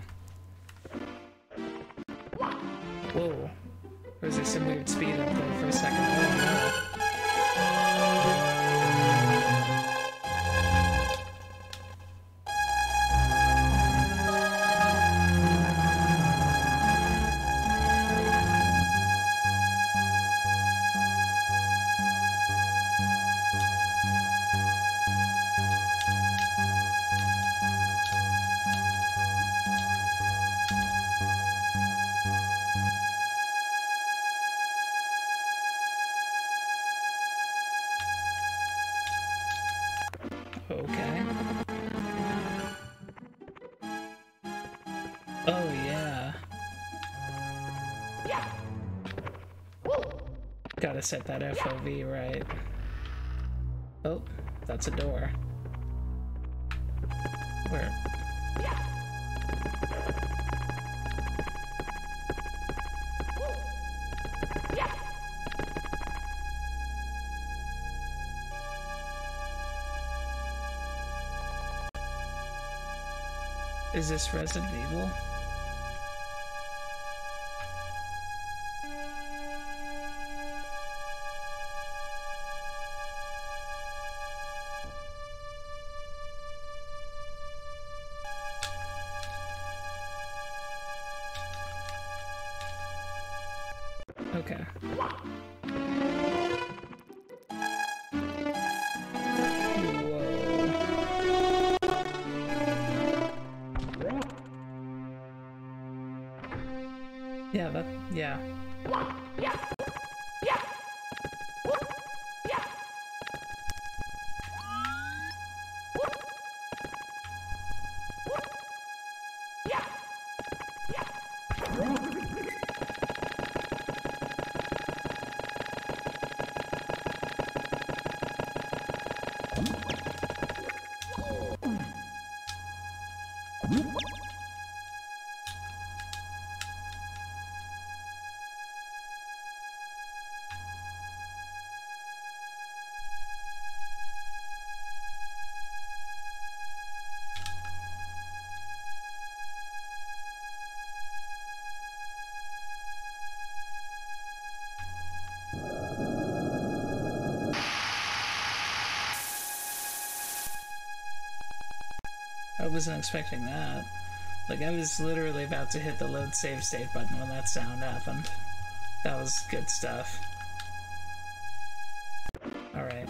Whoa. Was there some weird speed up there for a second? Oh no. Oh, yeah. Gotta set that FOV right. Oh, that's a door. Where? Is this Resident Evil? Okay. Yeah, that, yeah. I wasn't expecting that. Like, I was literally about to hit the load save state button when that sound happened. That was good stuff. Alright.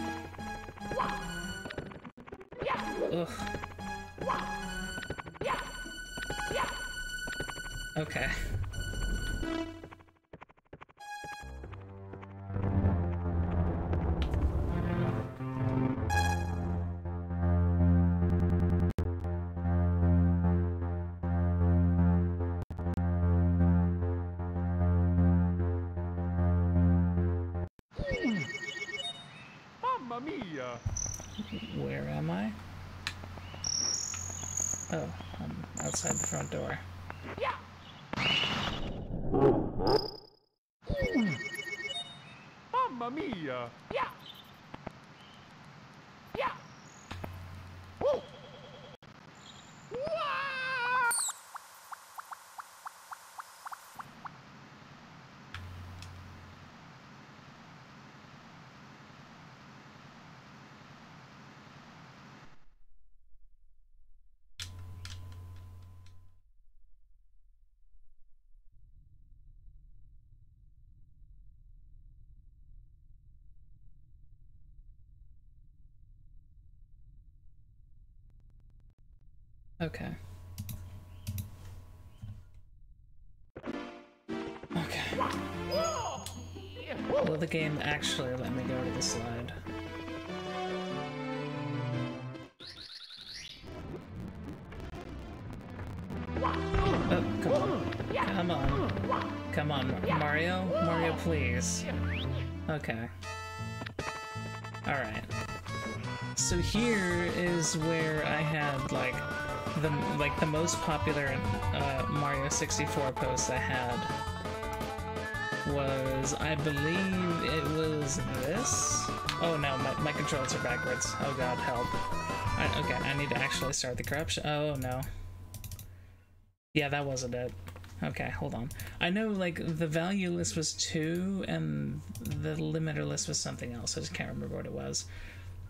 Ugh. Okay. Mamma mia! Where am I? Oh, I'm outside the front door. Mamma mia! Okay. Okay. Will the game actually let me go to the slide? Oh, come on. Come on. Come on, Mario? Mario, please. Okay. Alright. So here is where I had, like the most popular Mario 64 post I had was, I believe it was this? Oh no, my controls are backwards. Oh god, help. Okay, I need to actually start the corruption. Oh no. Yeah, that wasn't it. Okay, hold on. I know, like, the value list was 2, and the limiter list was something else. I just can't remember what it was.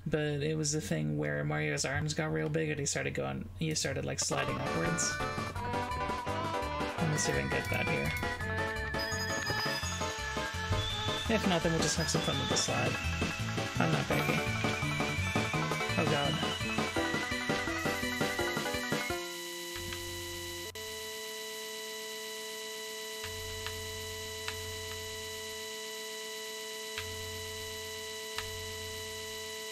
But it was the thing where Mario's arms got real big and he started like sliding upwards. Let me see if I can get that here. If not, then we'll just have some fun with the slide. I'm not begging. Oh god.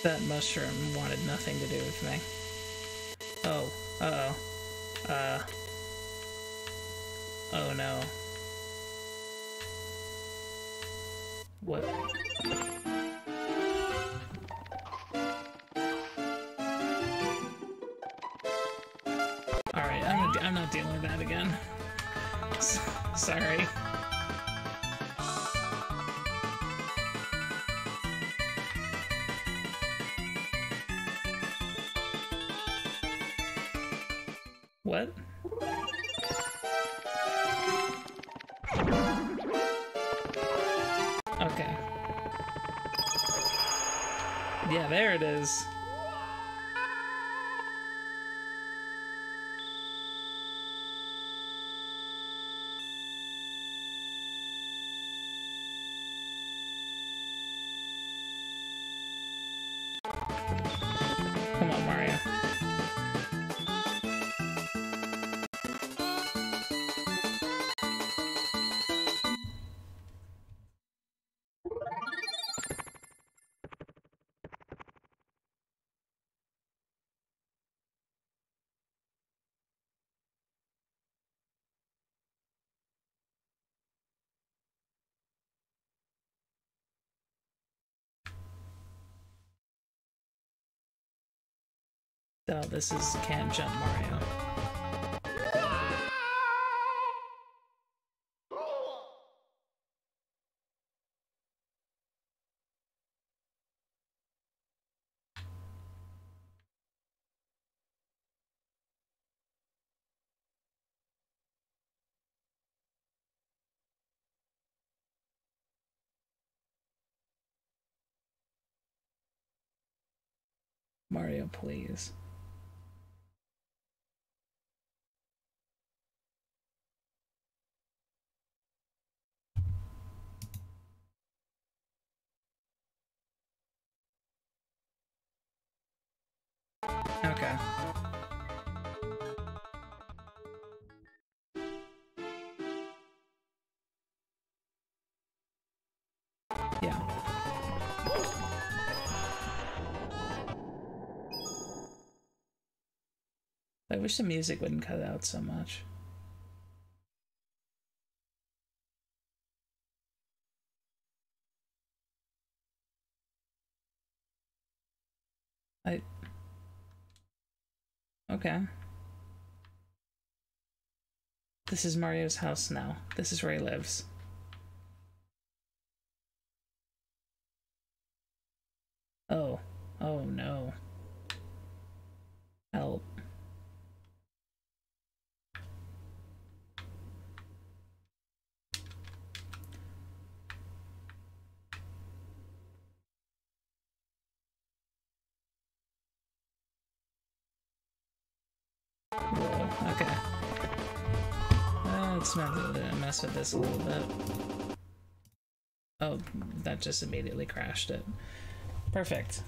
That mushroom wanted nothing to do with me. Oh, uh-oh. Oh no. What? Alright, I'm not dealing with that again. Sorry. What? Okay. Yeah, there it is. Come on, Mario. Oh, this is Can't Jump Mario. Mario, please. Okay. Yeah. I wish the music wouldn't cut out so much. Okay. This is Mario's house now. This is where he lives. Oh. Oh no. Help. Whoa, okay. Let's mess with this a little bit. Oh, that just immediately crashed it. Perfect.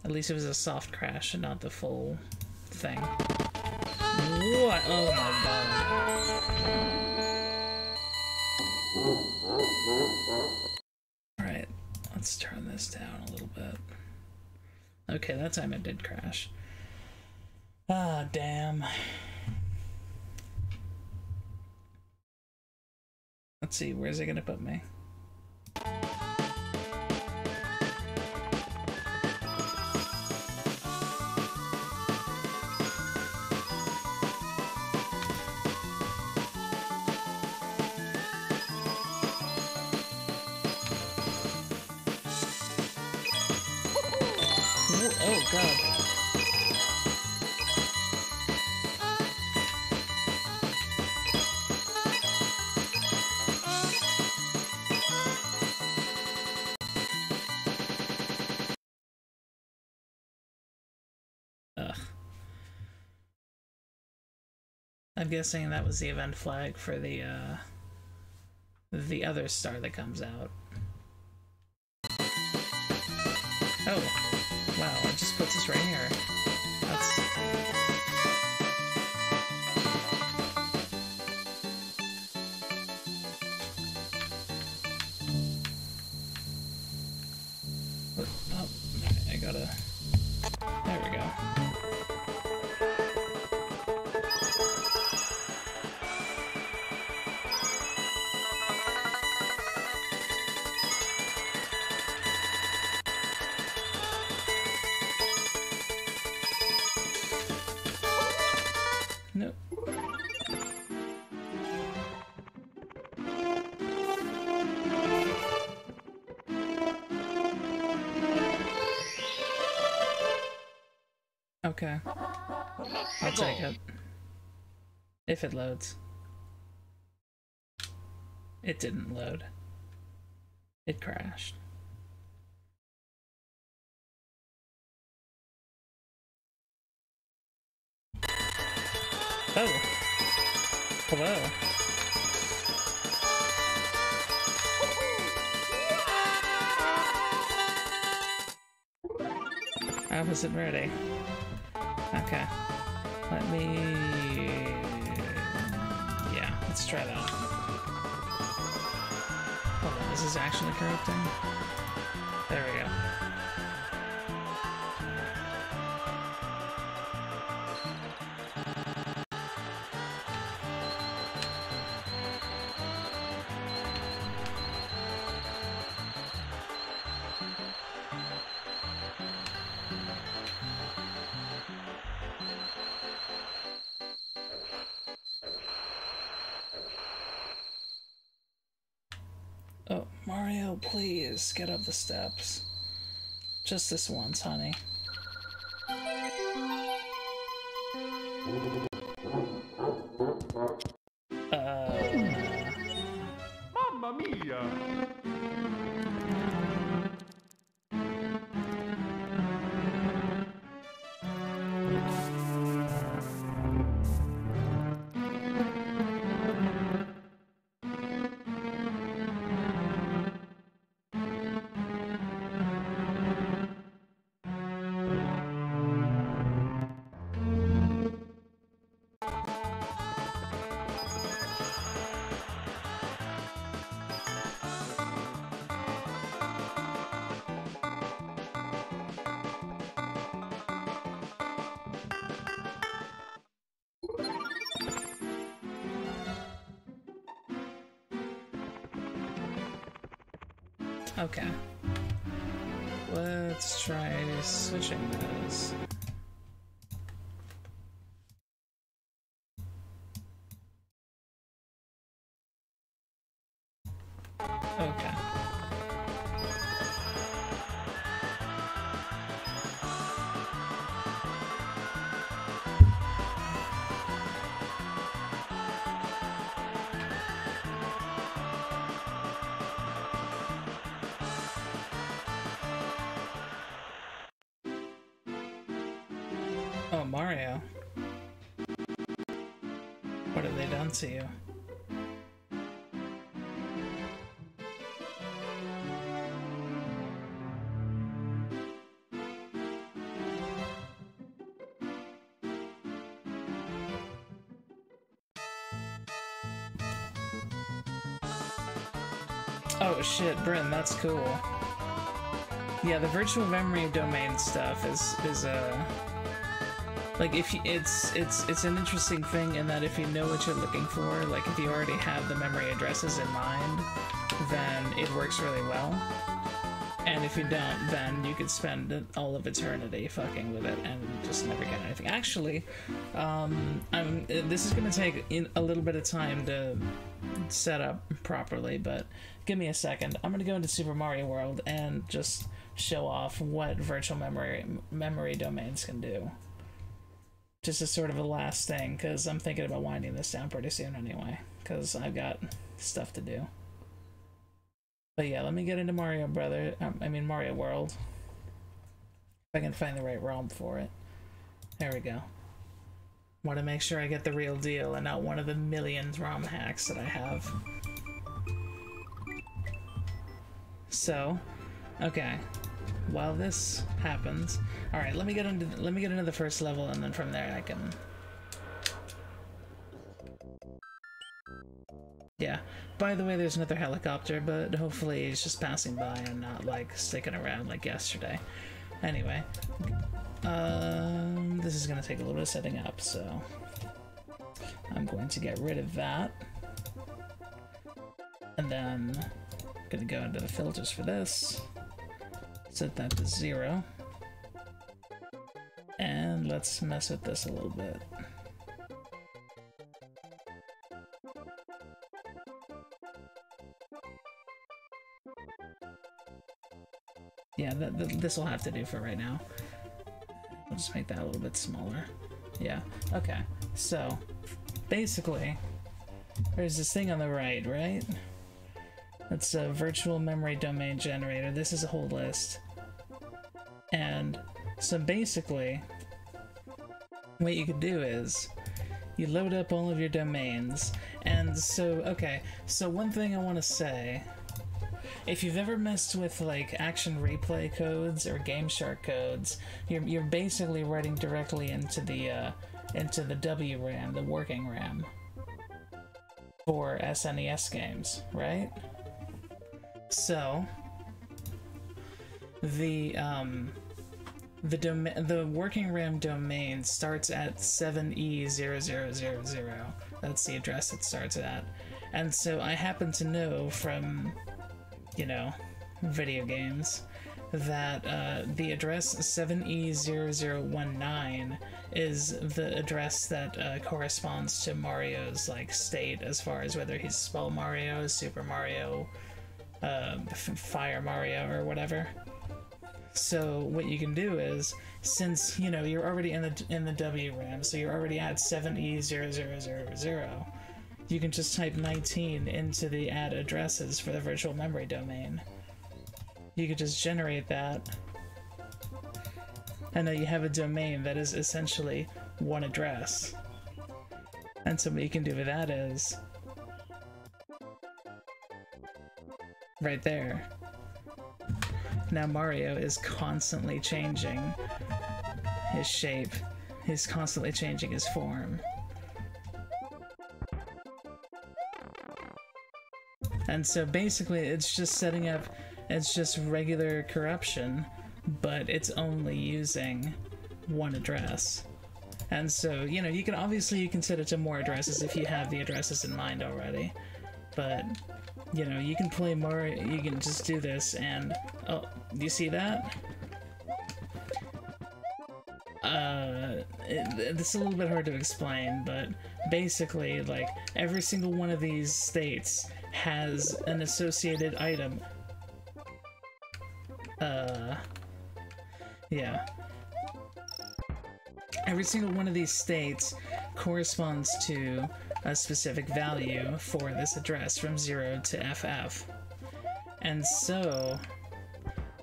At least it was a soft crash and not the full thing. What? Oh my god. Alright, let's turn this down a little bit. Okay, that time it did crash. Ah, damn. Let's see, where's it gonna put me? Oh god. Ugh. I'm guessing that was the event flag for the other star that comes out. Oh, wow, it just puts us right here. That's... Oh, I gotta... There we go. Okay. I'll take it. If it loads. It didn't load. It crashed. Oh. Hello. I wasn't ready. Okay. Let me... Yeah, let's try that. Hold on, is this actually corrupting? There we go. Oh, Mario, please get up the steps. Just this once, honey. Mamma mia! Okay. Let's try switching those. Okay. Oh, Mario. What have they done to you? Oh shit, Bryn, that's cool. Yeah, the virtual memory domain stuff is like if you, it's an interesting thing in that if you know what you're looking for, like if you already have the memory addresses in mind, then it works really well. And if you don't, then you could spend all of eternity fucking with it and just never get anything. Actually, this is gonna take a little bit of time to set up properly, but give me a second. I'm gonna go into Super Mario World and just show off what virtual memory domains can do. Just as sort of a last thing, because I'm thinking about winding this down pretty soon anyway, because I've got stuff to do. But yeah, let me get into Mario World. If I can find the right ROM for it. There we go. Want to make sure I get the real deal and not one of the millions ROM hacks that I have. So, okay. While this happens, all right. Let me get into the first level, and then from there I can. Yeah. By the way, there's another helicopter, but hopefully it's just passing by and not like sticking around like yesterday. Anyway, this is gonna take a little bit of setting up, so I'm going to get rid of that, and then I'm gonna go into the filters for this. Set that to 0. And let's mess with this a little bit. Yeah, this will have to do for right now. I'll just make that a little bit smaller. Yeah, okay. So, basically, there's this thing on the right, right? That's a virtual memory domain generator. This is a whole list. And so basically, what you could do is you load up all of your domains. And so, okay, so one thing I want to say, if you've ever messed with like Action Replay codes or Game Shark codes, you're basically writing directly into the WRAM, the working RAM, for SNES games, right? So the working RAM domain starts at 7E0000. That's the address it starts at. And so I happen to know from, you know, video games that the address 7E0019 is the address that corresponds to Mario's like state as far as whether he's Small Mario, Super Mario, Fire Mario, or whatever. So what you can do is, since you know you're already in the WRAM, so you're already at 7E0000, you can just type 19 into the add addresses for the virtual memory domain. You could just generate that, and then you have a domain that is essentially one address. And so what you can do with that is, right there, now Mario is constantly changing his shape. He's constantly changing his form. And so basically it's just setting up, it's just regular corruption, but it's only using one address. And so, you know, you can obviously set it to more addresses if you have the addresses in mind already. But, you know, you can play more, you can just do this and, oh, do you see that? This is a little bit hard to explain, but basically, like, every single one of these states has an associated item. Yeah. Every single one of these states corresponds to a specific value for this address from 0 to FF. And so,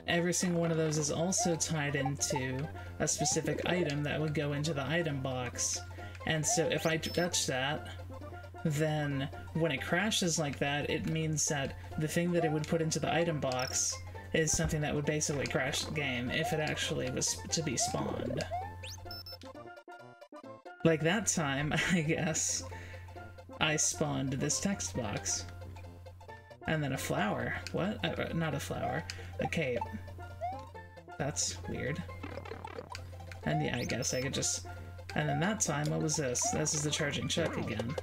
every single one of those is also tied into a specific item that would go into the item box. And so if I touch that, then when it crashes like that, it means that the thing that it would put into the item box is something that would basically crash the game if it actually was to be spawned. Like that time, I guess, I spawned this text box. And then a flower. What? Not a flower. A cape. That's weird. And yeah, I guess I could just... And then that time, what was this? This is the charging chuck again.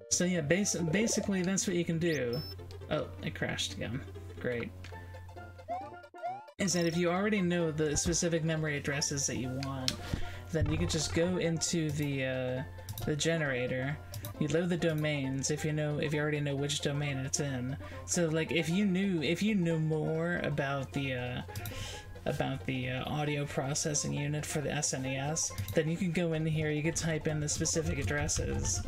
So yeah, basically that's what you can do. Oh, it crashed again. Great. Is that if you already know the specific memory addresses that you want, then you can just go into the generator. You load the domains if you already know which domain it's in. So like if you knew more about the audio processing unit for the SNES, then you could go in here, you could type in the specific addresses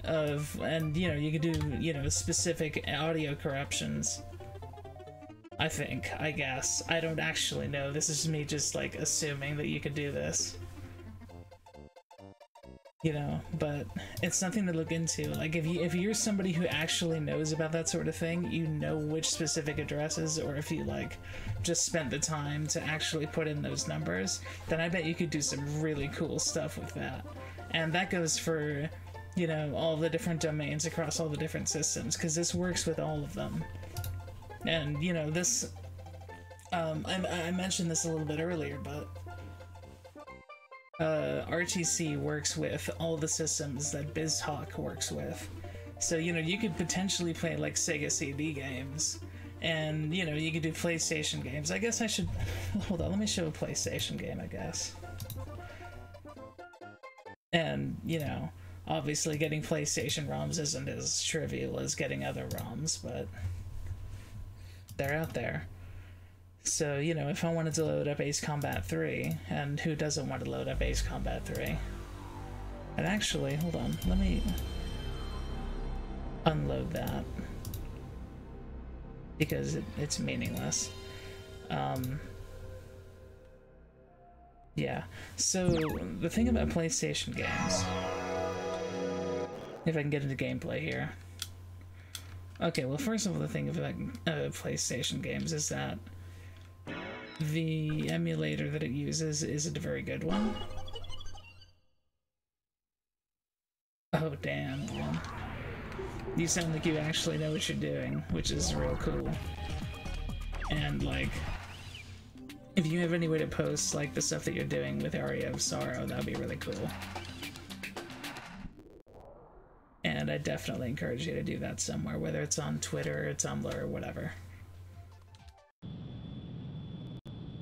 of, and you know, you could do, you know, specific audio corruptions. I guess. I don't actually know. This is me just like assuming that you could do this. You know, but it's something to look into. Like if you're somebody who actually knows about that sort of thing, you know which specific addresses, or if you like just spent the time to actually put in those numbers, then I bet you could do some really cool stuff with that. And that goes for, you know, all the different domains across all the different systems, because this works with all of them. And you know, this I mentioned this a little bit earlier, but RTC works with all the systems that BizTalk works with. So, you know, you could potentially play like Sega CD games, and, you know, you could do PlayStation games. I guess I should... Hold on, let me show a PlayStation game, I guess. And, you know, obviously getting PlayStation ROMs isn't as trivial as getting other ROMs, but they're out there. So, you know, if I wanted to load up Ace Combat 3, and who doesn't want to load up Ace Combat 3? And actually, hold on, let me unload that, because it's meaningless. Yeah, so the thing about PlayStation games, if I can get into gameplay here. Okay, well, first of all, the thing about PlayStation games is that the emulator that it uses isn't a very good one. Oh, damn, man. You sound like you actually know what you're doing, which is real cool. And, like, if you have any way to post, like, the stuff that you're doing with Aria of Sorrow, that would be really cool. And I definitely encourage you to do that somewhere, whether it's on Twitter, or Tumblr, or whatever.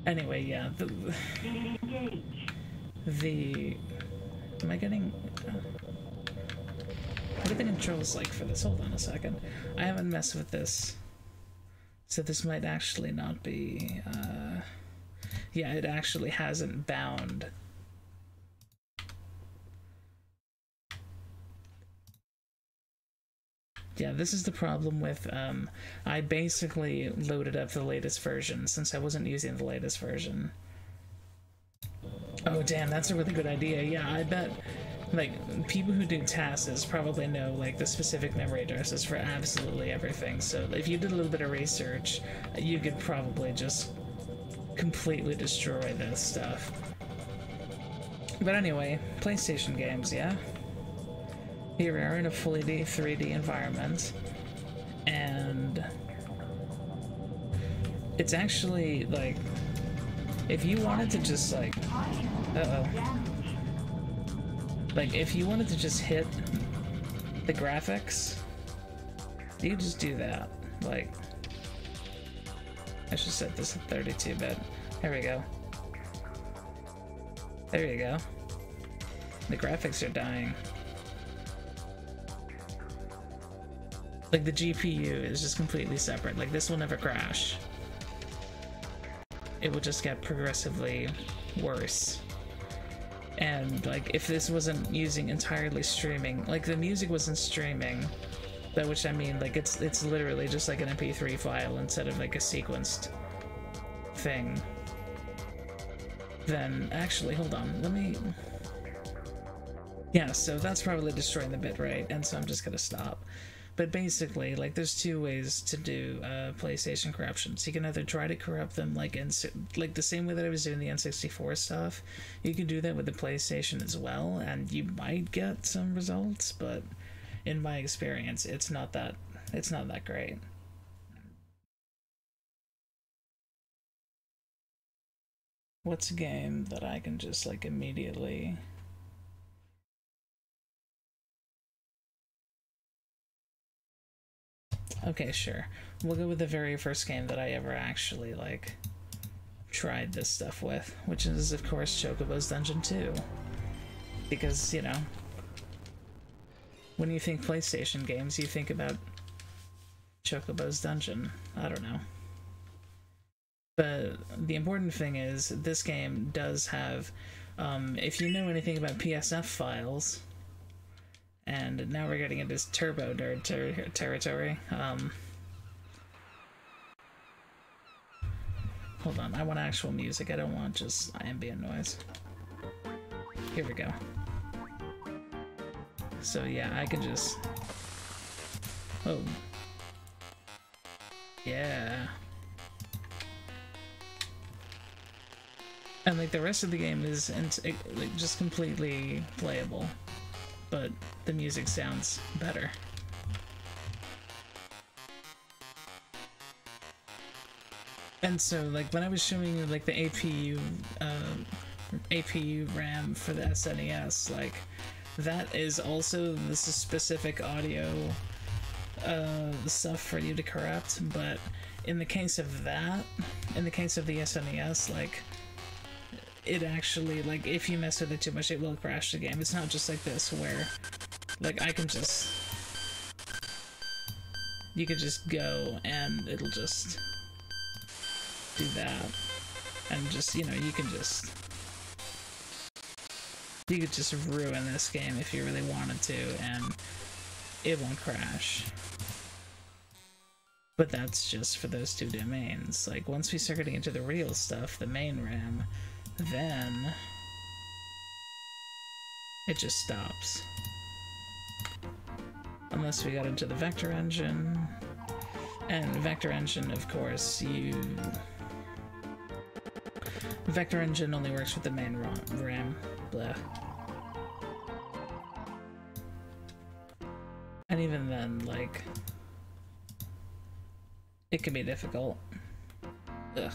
Anyway, yeah, am I getting... what are the controls like for this? Hold on a second. I haven't messed with this. So this might actually not be... yeah, it actually hasn't bound. Yeah, this is the problem with, I basically loaded up the latest version since I wasn't using the latest version. Oh damn, that's a really good idea. Yeah, I bet, like, people who do TASs probably know, like, the specific memory addresses for absolutely everything, so if you did a little bit of research, you could probably just completely destroy this stuff. But anyway, PlayStation games, yeah? Here we are in a fully 3D environment, and it's actually, like, if you wanted to just, like, like, if you wanted to just hit the graphics, you could just do that. Like, I should set this at 32-bit. There we go. There you go. The graphics are dying. Like, the GPU is just completely separate. Like, this will never crash. It will just get progressively worse. And, like, if this wasn't using entirely streaming, like, the music wasn't streaming, by which I mean, like, it's literally just like an MP3 file instead of, like, a sequenced thing, then, actually, hold on, let me... Yeah, so that's probably destroying the bitrate, and so I'm just gonna stop. But basically, like, there's two ways to do PlayStation corruptions. You can either try to corrupt them like the same way that I was doing the N64 stuff. You can do that with the PlayStation as well, and you might get some results, but in my experience, it's not that great. What's a game that I can just, like, immediately... Okay, sure. We'll go with the very first game that I ever actually, like, tried this stuff with, which is, of course, Chocobo's Dungeon 2. Because, you know, when you think PlayStation games, you think about Chocobo's Dungeon. I don't know. But the important thing is, this game does have, if you know anything about PSF files... And now we're getting into turbo nerd territory. Hold on, I want actual music. I don't want just ambient noise. Here we go. So yeah, I can just... Oh. Yeah. And, like, the rest of the game is like, just completely playable. But the music sounds better. And so, like, when I was showing you, like, the APU RAM for the SNES, like, that is also the specific audio stuff for you to corrupt, but in the case of that, in the case of the SNES, like, it actually, like, if you mess with it too much, it will crash the game. It's not just like this, where, like, I can just... You could just go, and it'll just... do that. And just, you know, you could just ruin this game if you really wanted to, and it won't crash. But that's just for those 2 domains. Like, once we start getting into the real stuff, the main RAM, then it just stops. Unless we got into the vector engine. And vector engine, of course, vector engine only works with the main RAM. Blah. And even then, like, it can be difficult. Ugh.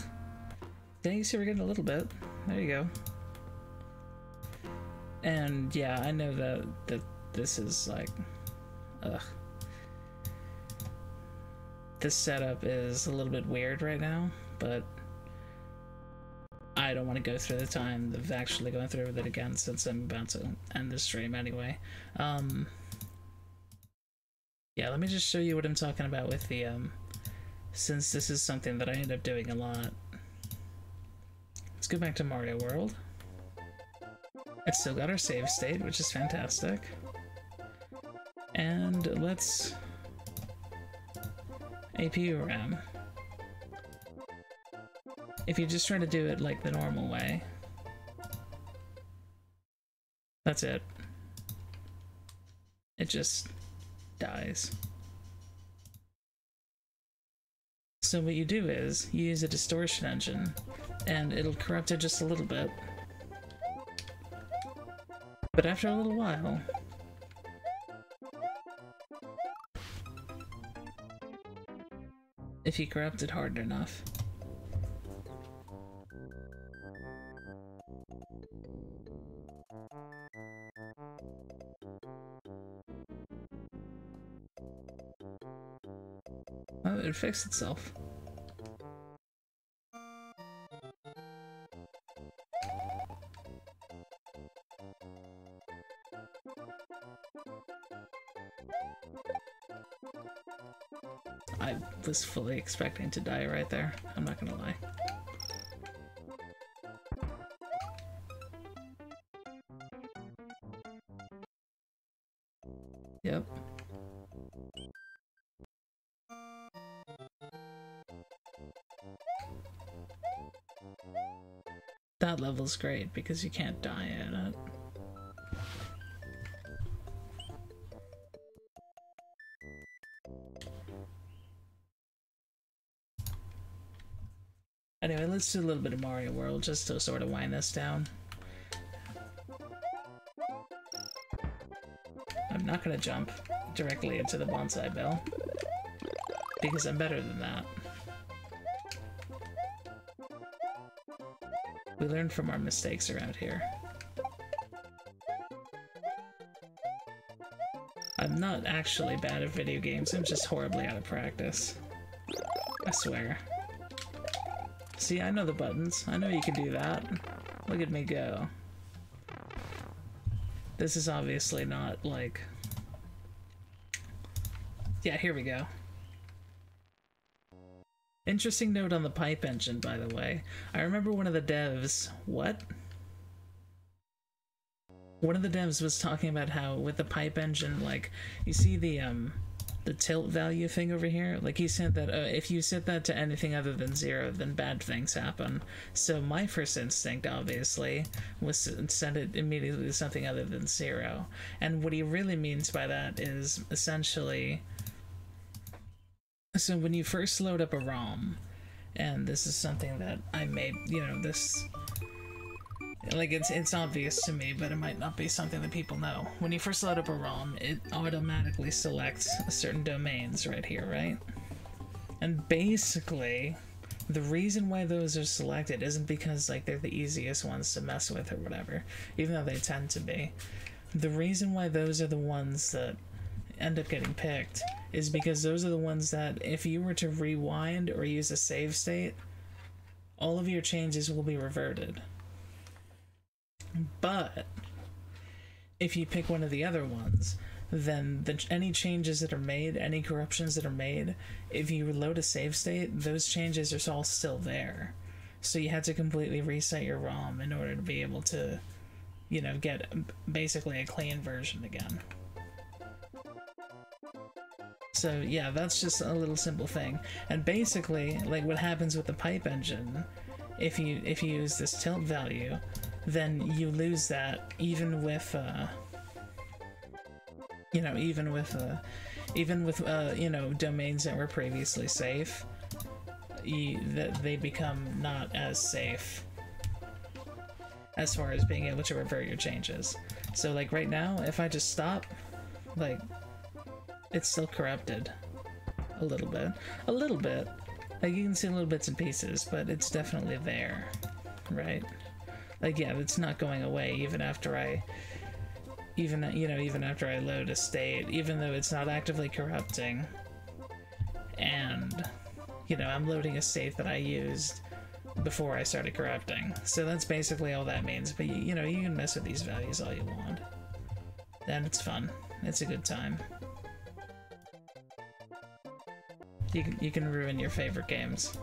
Yeah, you see we're getting a little bit. There you go. And yeah, I know that this is like, ugh. This setup is a little bit weird right now, but I don't want to go through the time of actually going through with it again since I'm about to end the stream anyway. Yeah, let me just show you what I'm talking about with the, since this is something that I end up doing a lot. Let's go back to Mario World. It's still got our save state, which is fantastic. And let's APU RAM. If you just try to do it like the normal way, that's it. It just dies. So what you do is you use a distortion engine and it'll corrupt it just a little bit. But after a little while, if you corrupt it hard enough, well, it fixed itself. I was fully expecting to die right there, I'm not gonna lie. Yep. That level's great because you can't die in it. Anyway, let's do a little bit of Mario World just to sort of wind this down. I'm not gonna jump directly into the bonsai bell because I'm better than that. We learn from our mistakes around here. I'm not actually bad at video games, I'm just horribly out of practice. I swear. See, I know the buttons. I know you can do that. Look at me go. This is obviously not, like... Yeah, here we go. Interesting note on the pipe engine, by the way. I remember one of the devs... What? One of the devs was talking about how with the pipe engine, like, you see the tilt value thing over here? Like, he said that if you set that to anything other than 0, then bad things happen. So my first instinct, obviously, was to set it immediately to something other than 0. And what he really means by that is, essentially... So when you first load up a ROM, and this is something that I made, you know, this... Like, it's obvious to me, but it might not be something that people know. When you first load up a ROM, it automatically selects certain domains right here, right? And basically, the reason why those are selected isn't because, like, they're the easiest ones to mess with or whatever, even though they tend to be. The reason why those are the ones that end up getting picked is because those are the ones that, if you were to rewind or use a save state, all of your changes will be reverted. But if you pick one of the other ones, then any changes that are made, any corruptions that are made, if you reload a save state, those changes are all still there. So you had to completely reset your ROM in order to be able to, you know, get basically a clean version again. So yeah, that's just a little simple thing. And basically, like what happens with the pipe engine, if you use this tilt value, then you lose that even with you know, even with you know, domains that were previously safe, that they become not as safe as far as being able to revert your changes. So like right now, if I just stop, like, it's still corrupted a little bit. Like you can see little bits and pieces, but it's definitely there, right? Like yeah, it's not going away even after I even after I load a state, even though it's not actively corrupting, and you know, I'm loading a state that I used before I started corrupting. So that's basically all that means. But you know, you can mess with these values all you want, and it's fun. It's a good time. You can ruin your favorite games,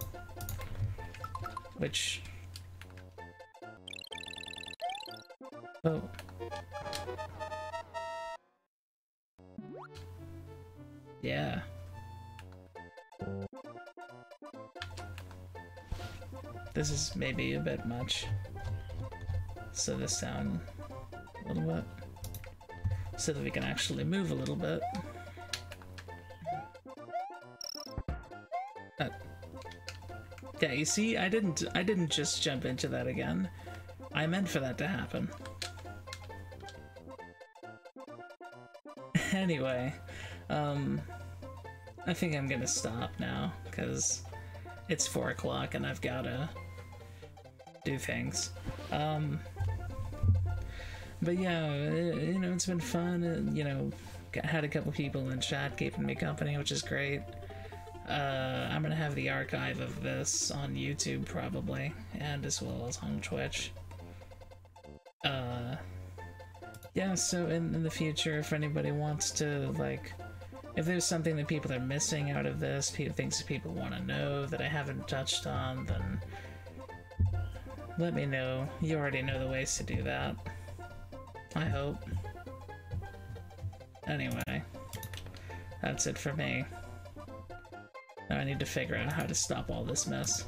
which, oh. Yeah. This is maybe a bit much. So this down a little bit, so that we can actually move a little bit. Yeah, you see, I didn't just jump into that again. I meant for that to happen. Anyway, I think I'm gonna stop now, because it's 4 o'clock and I've gotta do things. But yeah, you know, it's been fun, you know, had a couple people in chat keeping me company, which is great. I'm gonna have the archive of this on YouTube probably, and as well as on Twitch. Yeah, so in the future, if anybody wants to, like, if there's something that people are missing out of this, things that people want to know that I haven't touched on, then let me know. You already know the ways to do that, I hope. Anyway, that's it for me. Now I need to figure out how to stop all this mess.